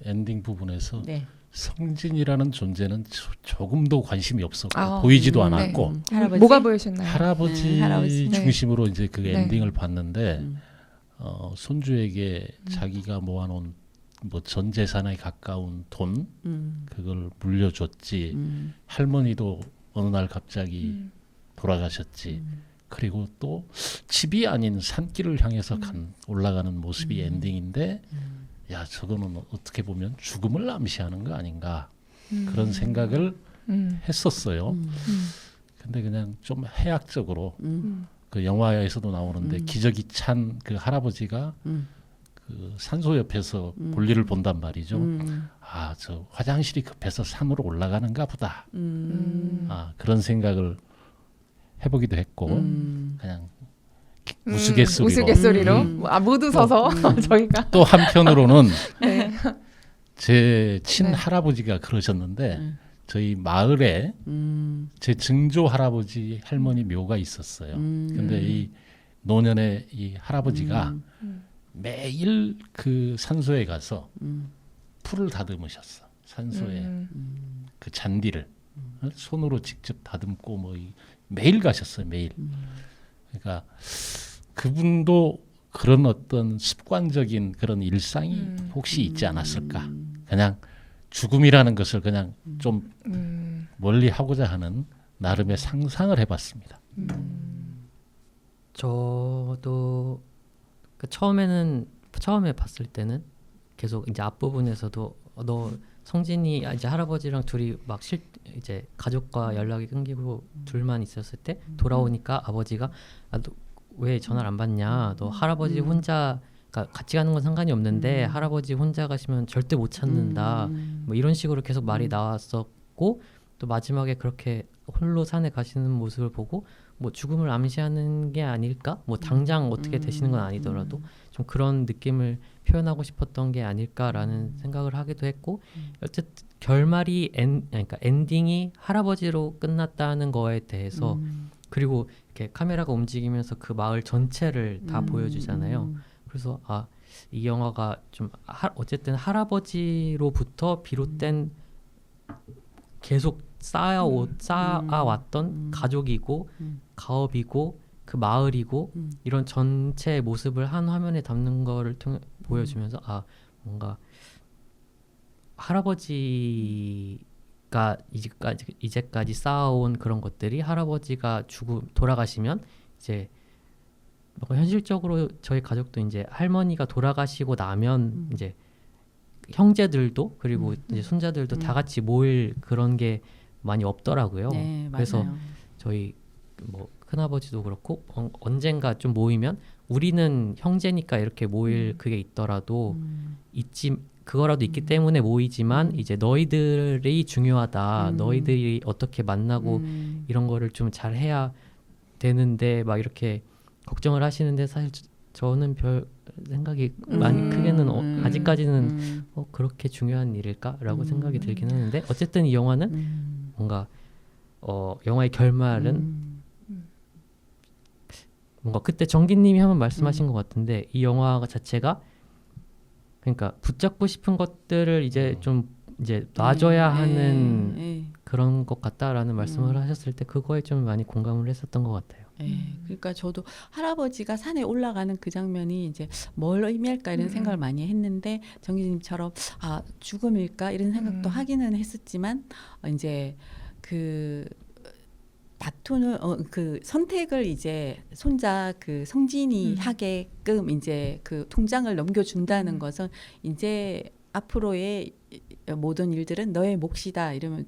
엔딩 부분에서 네. 성진이라는 존재는 조금도 관심이 없었고 아, 보이지도 않았고 할아버지? 뭐가 보이셨나요? 할아버지 할아버지. 네. 중심으로 이제 그 네. 엔딩을 봤는데 손주에게 자기가 모아놓은 뭐 전 재산에 가까운 돈 그걸 물려줬지 할머니도 어느 날 갑자기 돌아가셨지 그리고 또 집이 아닌 산길을 향해서 올라가는 모습이 엔딩인데 야 저거는 어떻게 보면 죽음을 암시하는 거 아닌가 그런 생각을 했었어요. 근데 그냥 좀 해학적으로 그 영화에서도 나오는데 기저귀 찬 그 할아버지가 그 산소 옆에서 볼일을 본단 말이죠. 아, 저 화장실이 급해서 산으로 올라가는가 보다. 아, 그런 생각을 해보기도 했고 그냥 우스갯소리로 모두 서서 저희가 또 한편으로는 네. 제 친 네. 할아버지가 그러셨는데 저희 마을에 제 증조 할아버지 할머니 묘가 있었어요. 근데 이 노년의 이 할아버지가 매일 그 산소에 가서 풀을 다듬으셨어. 산소에 그 잔디를 손으로 직접 다듬고 뭐 매일 가셨어요. 매일. 그러니까 그분도 그런 어떤 습관적인 그런 일상이 혹시 있지 않았을까. 그냥 죽음이라는 것을 그냥 좀 멀리 하고자 하는 나름의 상상을 해봤습니다. 저도 그 처음에 봤을 때는 계속 이제 앞부분에서도 너 성진이 이제 할아버지랑 둘이 막 이제 가족과 연락이 끊기고 둘만 있었을 때 돌아오니까 아버지가 너 왜 전화를 안 받냐? 너 할아버지 혼자 그러니까 같이 가는 건 상관이 없는데 할아버지 혼자 가시면 절대 못 찾는다. 뭐 이런 식으로 계속 말이 나왔었고 또 마지막에 그렇게 홀로 산에 가시는 모습을 보고 뭐 죽음을 암시하는 게 아닐까? 뭐 당장 어떻게 되시는 건 아니더라도 좀 그런 느낌을 표현하고 싶었던 게 아닐까라는 생각을 하기도 했고 어쨌든 결말이 그러니까 엔딩이 할아버지로 끝났다는 거에 대해서 그리고 이렇게 카메라가 움직이면서 그 마을 전체를 다 보여주잖아요. 그래서 이 영화가 좀 어쨌든 할아버지로부터 비롯된 계속 쌓아왔던 가족이고 가업이고 그 마을이고 이런 전체 모습을 한 화면에 담는 거를 통해 보여주면서 뭔가 할아버지가 이제까지 쌓아온 그런 것들이 할아버지가 돌아가시면 이제 현실적으로 저희 가족도 이제 할머니가 돌아가시고 나면 이제 형제들도 그리고 이제 손자들도 다 같이 모일 그런 게 많이 없더라고요. 네, 그래서 맞아요. 저희 뭐 큰아버지도 그렇고 언젠가 좀 모이면 우리는 형제니까 이렇게 모일 그게 있더라도 그거라도 있기 때문에 모이지만 이제 너희들이 중요하다. 너희들이 어떻게 만나고 이런 거를 좀 잘 해야 되는데 막 이렇게 걱정을 하시는데 사실 저는 별 생각이 많이 크게는 아직까지는 그렇게 중요한 일일까라고 생각이 들긴 하는데 어쨌든 이 영화는 뭔가 영화의 결말은 뭔가 그때 정기님이 한번 말씀하신 것 같은데 이 영화 자체가 그러니까 붙잡고 싶은 것들을 이제 좀 이제 놔줘야 하는 그런 것 같다라는 말씀을 하셨을 때 그거에 좀 많이 공감을 했었던 것 같아요. 그러니까 저도 할아버지가 산에 올라가는 그 장면이 이제 뭘 의미할까 이런 생각을 많이 했는데 정기님처럼 아 죽음일까 이런 생각도 하기는 했었지만 이제 그 다투는 그 선택을 이제 손자 그 성진이 하게끔 이제 그 통장을 넘겨준다는 것은 이제 앞으로의 모든 일들은 너의 몫이다 이러면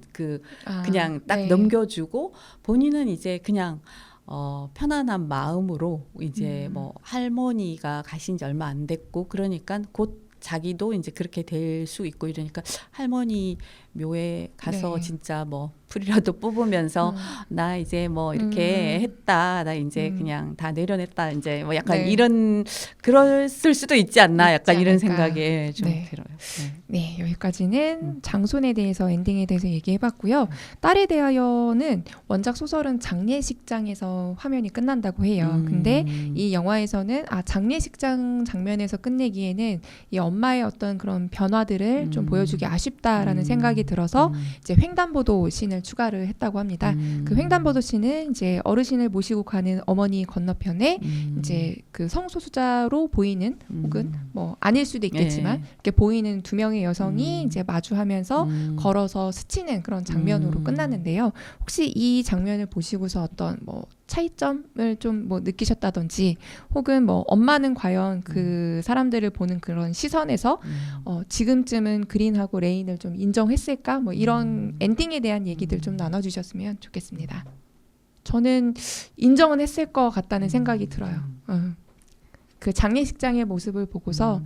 그냥 딱 네. 넘겨주고 본인은 이제 그냥 편안한 마음으로 이제 뭐 할머니가 가신 지 얼마 안 됐고 그러니까 곧 자기도 이제 그렇게 될 수 있고 이러니까 할머니 묘에 가서 네. 진짜 뭐 풀이라도 뽑으면서 나 이제 뭐 이렇게 했다 나 이제 그냥 다 내려냈다 이제 뭐 약간 네. 이런 그랬을 수도 있지 않나 약간 있지 이런 않을까. 생각에 좀 네. 들어요. 네, 여기까지는 장손에 대해서 엔딩에 대해서 얘기해봤고요. 딸에 대하여는 원작 소설은 장례식장에서 화면이 끝난다고 해요. 근데 이 영화에서는 장례식장 장면에서 끝내기에는 이 엄마의 어떤 그런 변화들을 좀 보여주기 아쉽다라는 생각이 들어서 이제 횡단보도 씬을 추가를 했다고 합니다. 그 횡단보도 씬은 이제 어르신을 모시고 가는 어머니 건너편에 이제 그 성소수자로 보이는 혹은 뭐 아닐 수도 있겠지만 이렇게 보이는 두 명의 여성이 이제 마주하면서 걸어서 스치는 그런 장면으로 끝났는데요. 혹시 이 장면을 보시고서 어떤 뭐 차이점을 좀 뭐 느끼셨다든지 혹은 뭐 엄마는 과연 그 사람들을 보는 그런 시선에서 지금쯤은 그린하고 레인을 좀 인정했을까 뭐 이런 엔딩에 대한 얘기들 좀 나눠주셨으면 좋겠습니다. 저는 인정은 했을 것 같다는 생각이 들어요. 그 장례식장의 모습을 보고서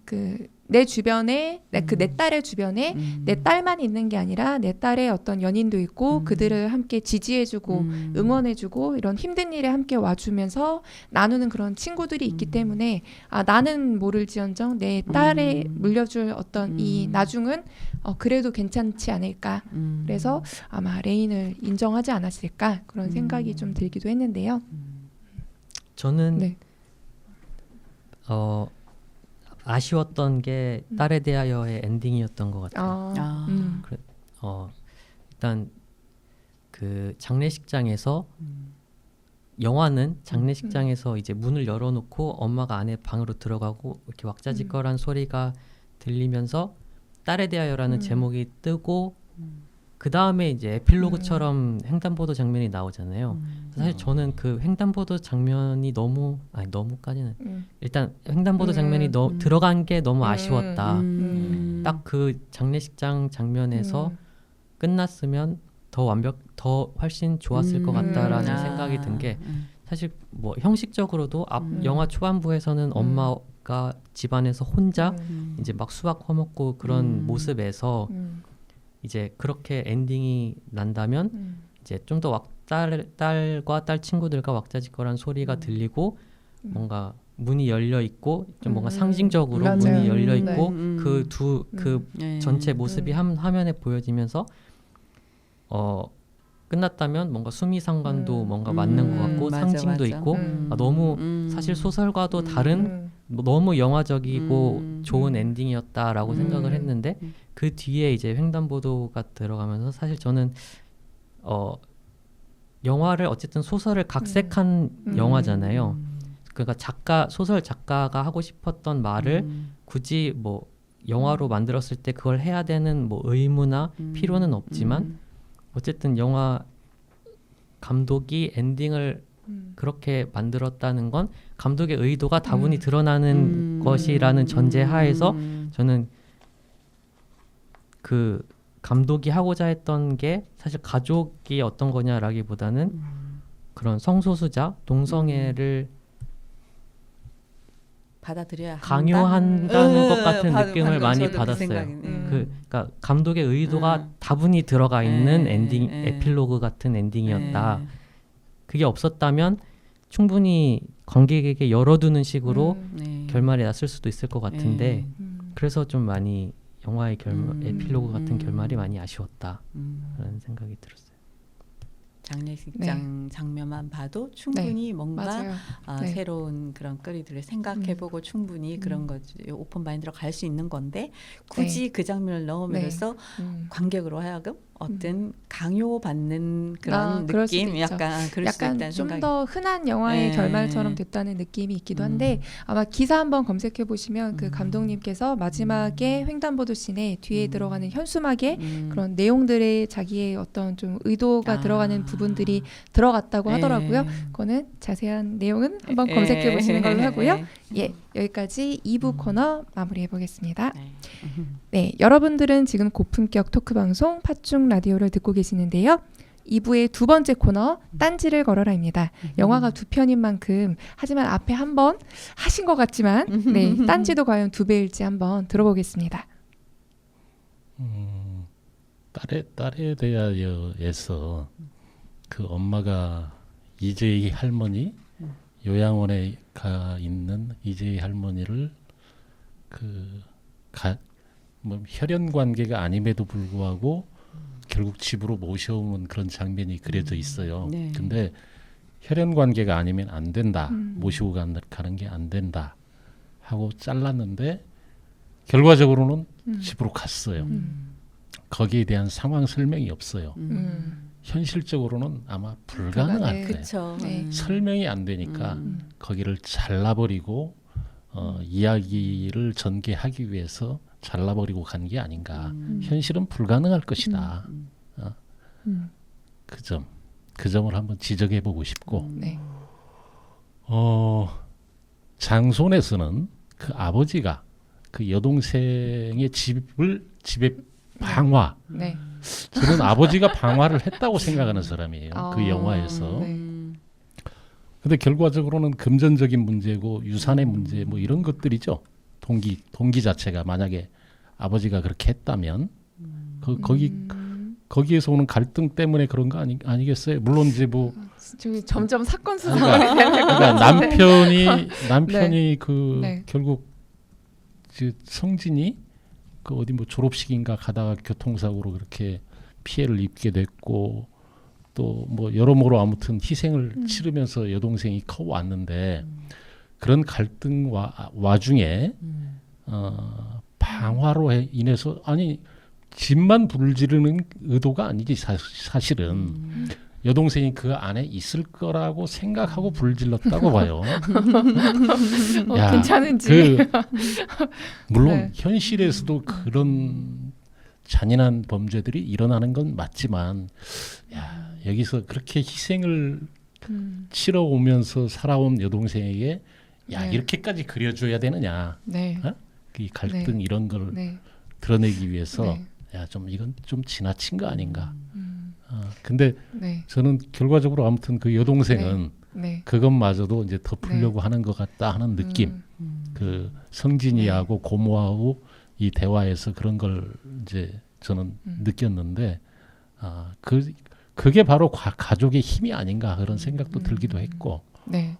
그 내 주변에 그 내 딸의 주변에 내 딸만 있는 게 아니라 내 딸의 어떤 연인도 있고 그들을 함께 지지해주고 응원해주고 이런 힘든 일에 함께 와주면서 나누는 그런 친구들이 있기 때문에 나는 모를지언정 내 딸에 물려줄 어떤 이 나중은 그래도 괜찮지 않을까. 그래서 아마 레인을 인정하지 않았을까 그런 생각이 좀 들기도 했는데요. 저는 네. 아쉬웠던 게 딸에 대하여의 엔딩이었던 것 같아요. 일단 그 장례식장에서 영화는 장례식장에서 이제 문을 열어놓고 엄마가 안에 방으로 들어가고 이렇게 왁자지껄한 소리가 들리면서 딸에 대하여라는 제목이 뜨고 그 다음에 이제 에필로그처럼 횡단보도 장면이 나오잖아요. 사실 저는 그 횡단보도 장면이 너무까지는 일단 훨단보도 장면이 들어간 게 너무 아쉬웠다. 딱 그 장례식장 장면에서 끝났으면 더 훨씬 좋았을 것 같다라는 생각이 든 게 사실 뭐 형식적으로도 영화 초반부에서는 엄마가 집안에서 혼자 이제 막 수박 퍼먹고 그런 모습에서 이제 그렇게 엔딩이 난다면 이제 좀 더 딸과 딸 친구들과 왁자지껄한 소리가 들리고 뭔가 문이 열려 있고 좀 뭔가 상징적으로 맞아요. 문이 열려 있고 네. 그 전체 모습이 한 화면에 보여지면서 끝났다면 뭔가 수미상관도 뭔가 맞는 것 같고 상징도 있고 너무 사실 소설과도 다른 너무 영화적이고 좋은 엔딩이었다라고 생각을 했는데 그 뒤에 이제 횡단보도가 들어가면서 사실 저는 영화를 어쨌든 소설을 각색한 영화잖아요. 그러니까 소설 작가가 하고 싶었던 말을 굳이 뭐 영화로 만들었을 때 그걸 해야 되는 뭐 의무나 필요는 없지만 어쨌든 영화 감독이 엔딩을 그렇게 만들었다는 건 감독의 의도가 다분히 드러나는 것이라는 전제하에서 저는 그 감독이 하고자 했던 게 사실 가족이 어떤 거냐라기보다는 그런 성소수자, 동성애를 받아들여야 강요한다는 것 같은 느낌을 많이 저도 그 받았어요. 생각이, 그러니까 감독의 의도가 다분히 들어가 있는 엔딩, 에필로그 같은 엔딩이었다. 그게 없었다면 충분히 관객에게 열어두는 식으로 네. 결말이 났을 수도 있을 것 같은데 그래서 좀 많이 영화의 에필로그 같은 결말이 많이 아쉬웠다라는 생각이 들었어요. 장례식장 장면만 봐도 충분히 뭔가 맞아요. 네. 새로운 그런 거리들을 생각해보고 충분히 그런 거지 오픈 마인드로 갈 수 있는 건데 굳이 그 장면을 넣음으로써 관객으로 하여금 어떤 강요받는 그런 그럴 수도 느낌, 있죠. 약간 그럴 수 약간 있다는 좀 생각이. 더 흔한 영화의 네. 결말처럼 됐다는 느낌이 있기도 한데 아마 기사 한번 검색해 보시면 그 감독님께서 마지막에 횡단보도 씬에 뒤에 들어가는 현수막에 그런 내용들의 자기의 어떤 좀 의도가 들어가는 부분들이 들어갔다고 하더라고요. 그거는 자세한 내용은 한번 검색해 보시는 걸로 하고요. 예, 여기까지 2부 코너 마무리해 보겠습니다. 네, 여러분들은 지금 고품격 토크 방송 팥중 라디오를 듣고 계시는데요. 2부의 두 번째 코너 딴지를 걸어라입니다. 영화가 두 편인 만큼 하지만 앞에 한 번 하신 것 같지만 네, 딴지도 과연 두 배일지 한번 들어보겠습니다. 딸에 대하여에서 그 엄마가 이재희 할머니 요양원에 가 있는 이재희 할머니를 뭐 혈연 관계가 아님에도 불구하고 결국 집으로 모셔오는 그런 장면이 그려져 있어요. 네. 근데 혈연 관계가 아니면 안 된다. 모시고 가는 게 안 된다. 하고 잘랐는데 결과적으로는 집으로 갔어요. 거기에 대한 상황 설명이 없어요. 현실적으로는 아마 불가능할 거예요. 그렇죠. 네. 설명이 안 되니까 거기를 잘라버리고 이야기를 전개하기 위해서 잘라버리고 간 게 아닌가. 현실은 불가능할 것이다. 그 점을 한번 지적해보고 싶고 네. 장손에서는 그 아버지가 그 여동생의 집에 방화. 네. 저는 아버지가 방화를 했다고 생각하는 사람이에요. 그 영화에서. 네. 근데 결과적으로는 금전적인 문제고 유산의 문제 뭐 이런 것들이죠. 동기 자체가 만약에 아버지가 그렇게 했다면 거기에서 오는 갈등 때문에 그런 거 아니겠어요? 물론 이제 뭐 저기 점점 사건 수사가 그러니까 남편이 네. 결국 성진이 그 어디 뭐 졸업식인가 가다가 교통사고로 그렇게 피해를 입게 됐고 또 뭐 여러모로 아무튼 희생을 치르면서 여동생이 커왔는데 그런 갈등 와중에 방화로 인해서 아니 집만 불지르는 의도가 아니지 사실은 여동생이 그 안에 있을 거라고 생각하고 불질렀다고 봐요. 괜찮은지. 물론 네. 현실에서도 그런 잔인한 범죄들이 일어나는 건 맞지만 여기서 그렇게 희생을 치러오면서 살아온 여동생에게 네. 이렇게까지 그려줘야 되느냐. 네. 이 갈등 네. 이런 걸 네. 드러내기 위해서 네. 좀 이건 좀 지나친 거 아닌가. 근데 네. 저는 결과적으로 아무튼 그 여동생은 네. 그것마저도 이제 덮으려고 하는 것 같다 하는 느낌. 그 성진이하고 고모하고 이 대화에서 그런 걸 이제 저는 느꼈는데 그게 바로 가족의 힘이 아닌가 그런 생각도 들기도 했고. 네.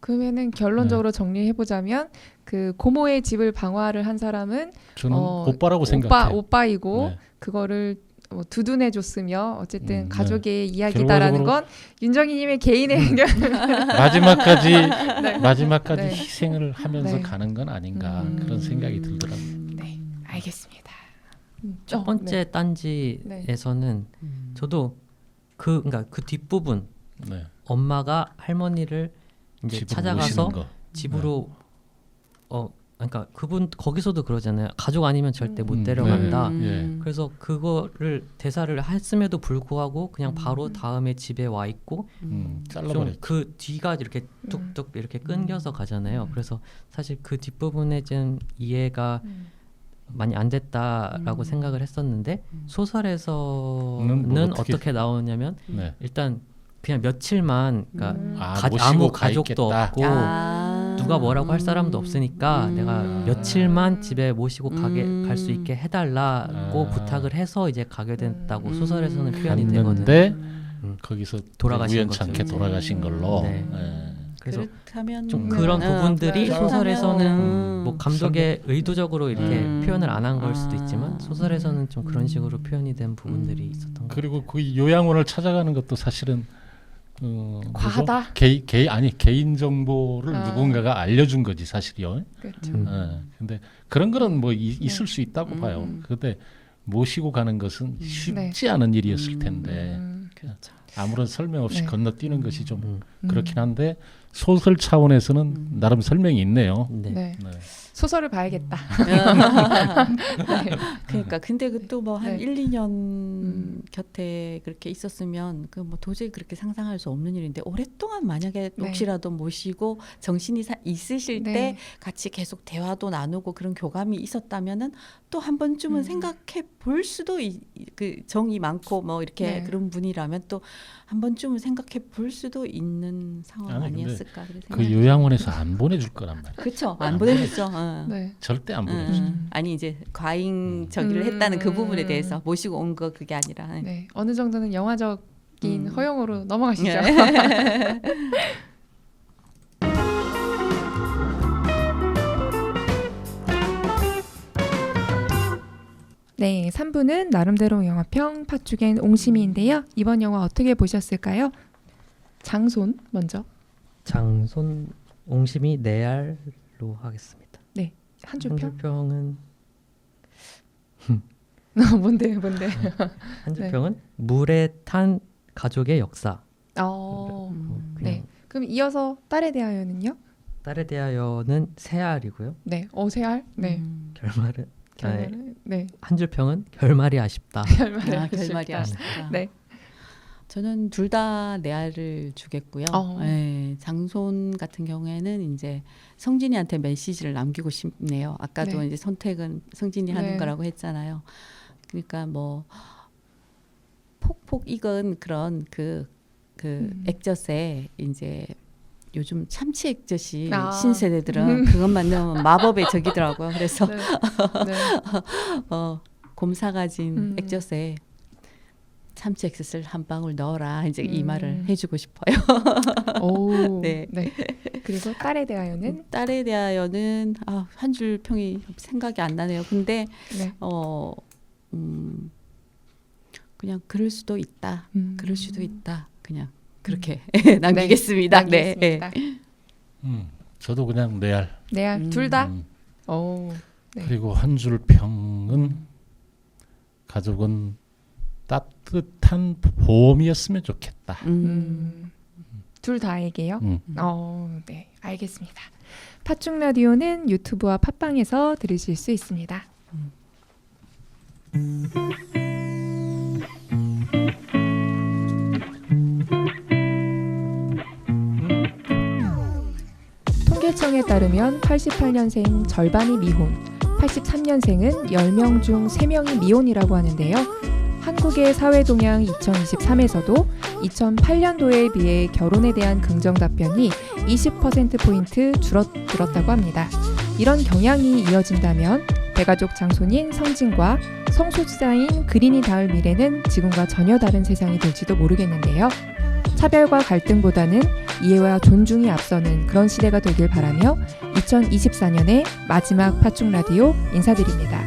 그러면은 결론적으로 정리해 보자면 그 고모의 집을 방화를 한 사람은 저는 오빠라고 생각해요. 오빠이고 네. 그거를 두둔해 줬으며 어쨌든 네. 가족의 이야기다라는 건 윤정희님의 개인의 의견. 마지막까지 네. 희생을 하면서 네. 가는 건 아닌가 그런 생각이 들더라고요. 네, 알겠습니다. 첫 번째 딴지에서는 저도 그러니까 그 뒷부분 네. 엄마가 할머니를 이제 집으로 찾아가서 모시는 거. 집으로 그러니까 그분 거기서도 그러잖아요. 가족 아니면 절대 못 데려간다. 네. 그래서 그거를 대사를 했음에도 불구하고 그냥 바로 다음에 집에 와 있고 좀 잘라버렸죠. 그 뒤가 이렇게 뚝뚝 이렇게 끊겨서 가잖아요. 그래서 사실 그 뒷부분에 좀 이해가 많이 안 됐다라고 생각을 했었는데 소설에서는 어떻게 나오냐면 네. 일단 그냥 며칠만 그러니까 모시고 아무 가 가족도 있겠다. 없고 누가 뭐라고 할 사람도 없으니까 내가 며칠만 집에 모시고 갈 수 있게 해달라고 부탁을 해서 이제 가게 됐다고 소설에서는 표현이 되거든요. 갔는데 거기서 돌아가신 우연찮게 거죠. 돌아가신 걸로. 네. 예. 그래서 그렇다면 좀 그런 부분들이 네. 소설에서는 뭐 감독의 의도적으로 이렇게 음. 표현을 안 한 걸 수도 아. 있지만 소설에서는 좀 그런 식으로 표현이 된 부분들이 있었던 것 같아요. 그리고 그 요양원을 찾아가는 것도 사실은 과하다. 개인 정보를 아. 누군가가 알려준 거지 사실이요. 그렇죠. 근데 그런 거는 뭐 있을 수 있다고 봐요. 근데 모시고 가는 것은 쉽지 않은 일이었을 텐데 그렇죠. 아무런 설명 없이 네. 건너뛰는 것이 좀 그렇긴 한데 소설 차원에서는 나름 설명이 있네요. 네. 네. 네. 소설을 봐야겠다. 그러니까 근데 그 또 뭐 한 네. 1, 2년 곁에 그렇게 있었으면 그 뭐 도저히 그렇게 상상할 수 없는 일인데 오랫동안 만약에 네. 혹시라도 모시고 정신이 있으실 네. 때 같이 계속 대화도 나누고 그런 교감이 있었다면은 또 한 번쯤은 생각해 볼 수도 그 정이 많고 뭐 이렇게 네. 그런 분이라면 또 한 번쯤은 생각해 볼 수도 있는 상황 아니, 근데 아니었을까 그런 그 생각이 요양원에서 안 보내줄 거란 말이야. 그렇죠. 안 보내줬죠. 어. 네. 절대 안 보내줘. 아니 이제 과잉 저기를 했다는 그 부분에 대해서 모시고 온 거 그게 아니라 네. 어느 정도는 영화적인 허용으로 넘어가시죠. 예. 네, 3부는 나름대로 영화평 파축엔 옹심이인데요. 이번 영화 어떻게 보셨을까요? 장손 먼저. 장손 옹심이 네알로 하겠습니다. 네, 한 줄 한 평. 줄평은 뭔데요? 한 줄평은 물에 탄 가족의 역사. 그냥 그냥 그럼 이어서 딸에 대하여는요? 딸에 대하여는 세알이고요. 네, 어세알. 네, 결말은 결말은 네, 한 줄평은 결말이 아쉽다. 결말이 결말이 아쉽다. 아쉽다. 네, 저는 둘 다 내알을 주겠고요. 예, 장손 같은 경우에는 이제 성진이한테 메시지를 남기고 싶네요. 아까도 네. 이제 선택은 성진이 하는 네. 거라고 했잖아요. 그러니까 뭐 폭폭 익은 그런 그 액젓에 이제 요즘 참치 액젓이 신세대들은 그것만 넣으면 마법의 적이더라고요. 그래서 네. 네. 곰사 가진 액젓에 참치 액젓을 한 방울 넣어라. 이제 이 말을 해주고 싶어요. 오, 네. 네. 그리고 딸에 대하여는 딸에 대하여는 한 줄 평이 생각이 안 나네요. 근데 네. 그냥 그럴 수도 있다. 그럴 수도 있다. 그냥 그렇게 네. 남기겠습니다. 네. 남기겠습니다. 저도 그냥 레알. 네, 둘 다. 오, 네. 그리고 한 줄 평은 가족은 따뜻한 보험이었으면 좋겠다. 둘 다에게요. 음. 네, 알겠습니다. 팥죽 라디오는 유튜브와 팟빵에서 들으실 수 있습니다. 통계청에 따르면 88년생 절반이 미혼, 83년생은 10명 중 3명이 미혼이라고 하는데요. 한국의 사회동향 2023에서도 2008년도에 비해 결혼에 대한 긍정 답변이 20%포인트 줄었다고 합니다. 이런 경향이 이어진다면 대가족 장손인 성진과 성소수자인 그린이 닿을 미래는 지금과 전혀 다른 세상이 될지도 모르겠는데요. 차별과 갈등보다는 이해와 존중이 앞서는 그런 시대가 되길 바라며 2024년의 마지막 팥죽 라디오 인사드립니다.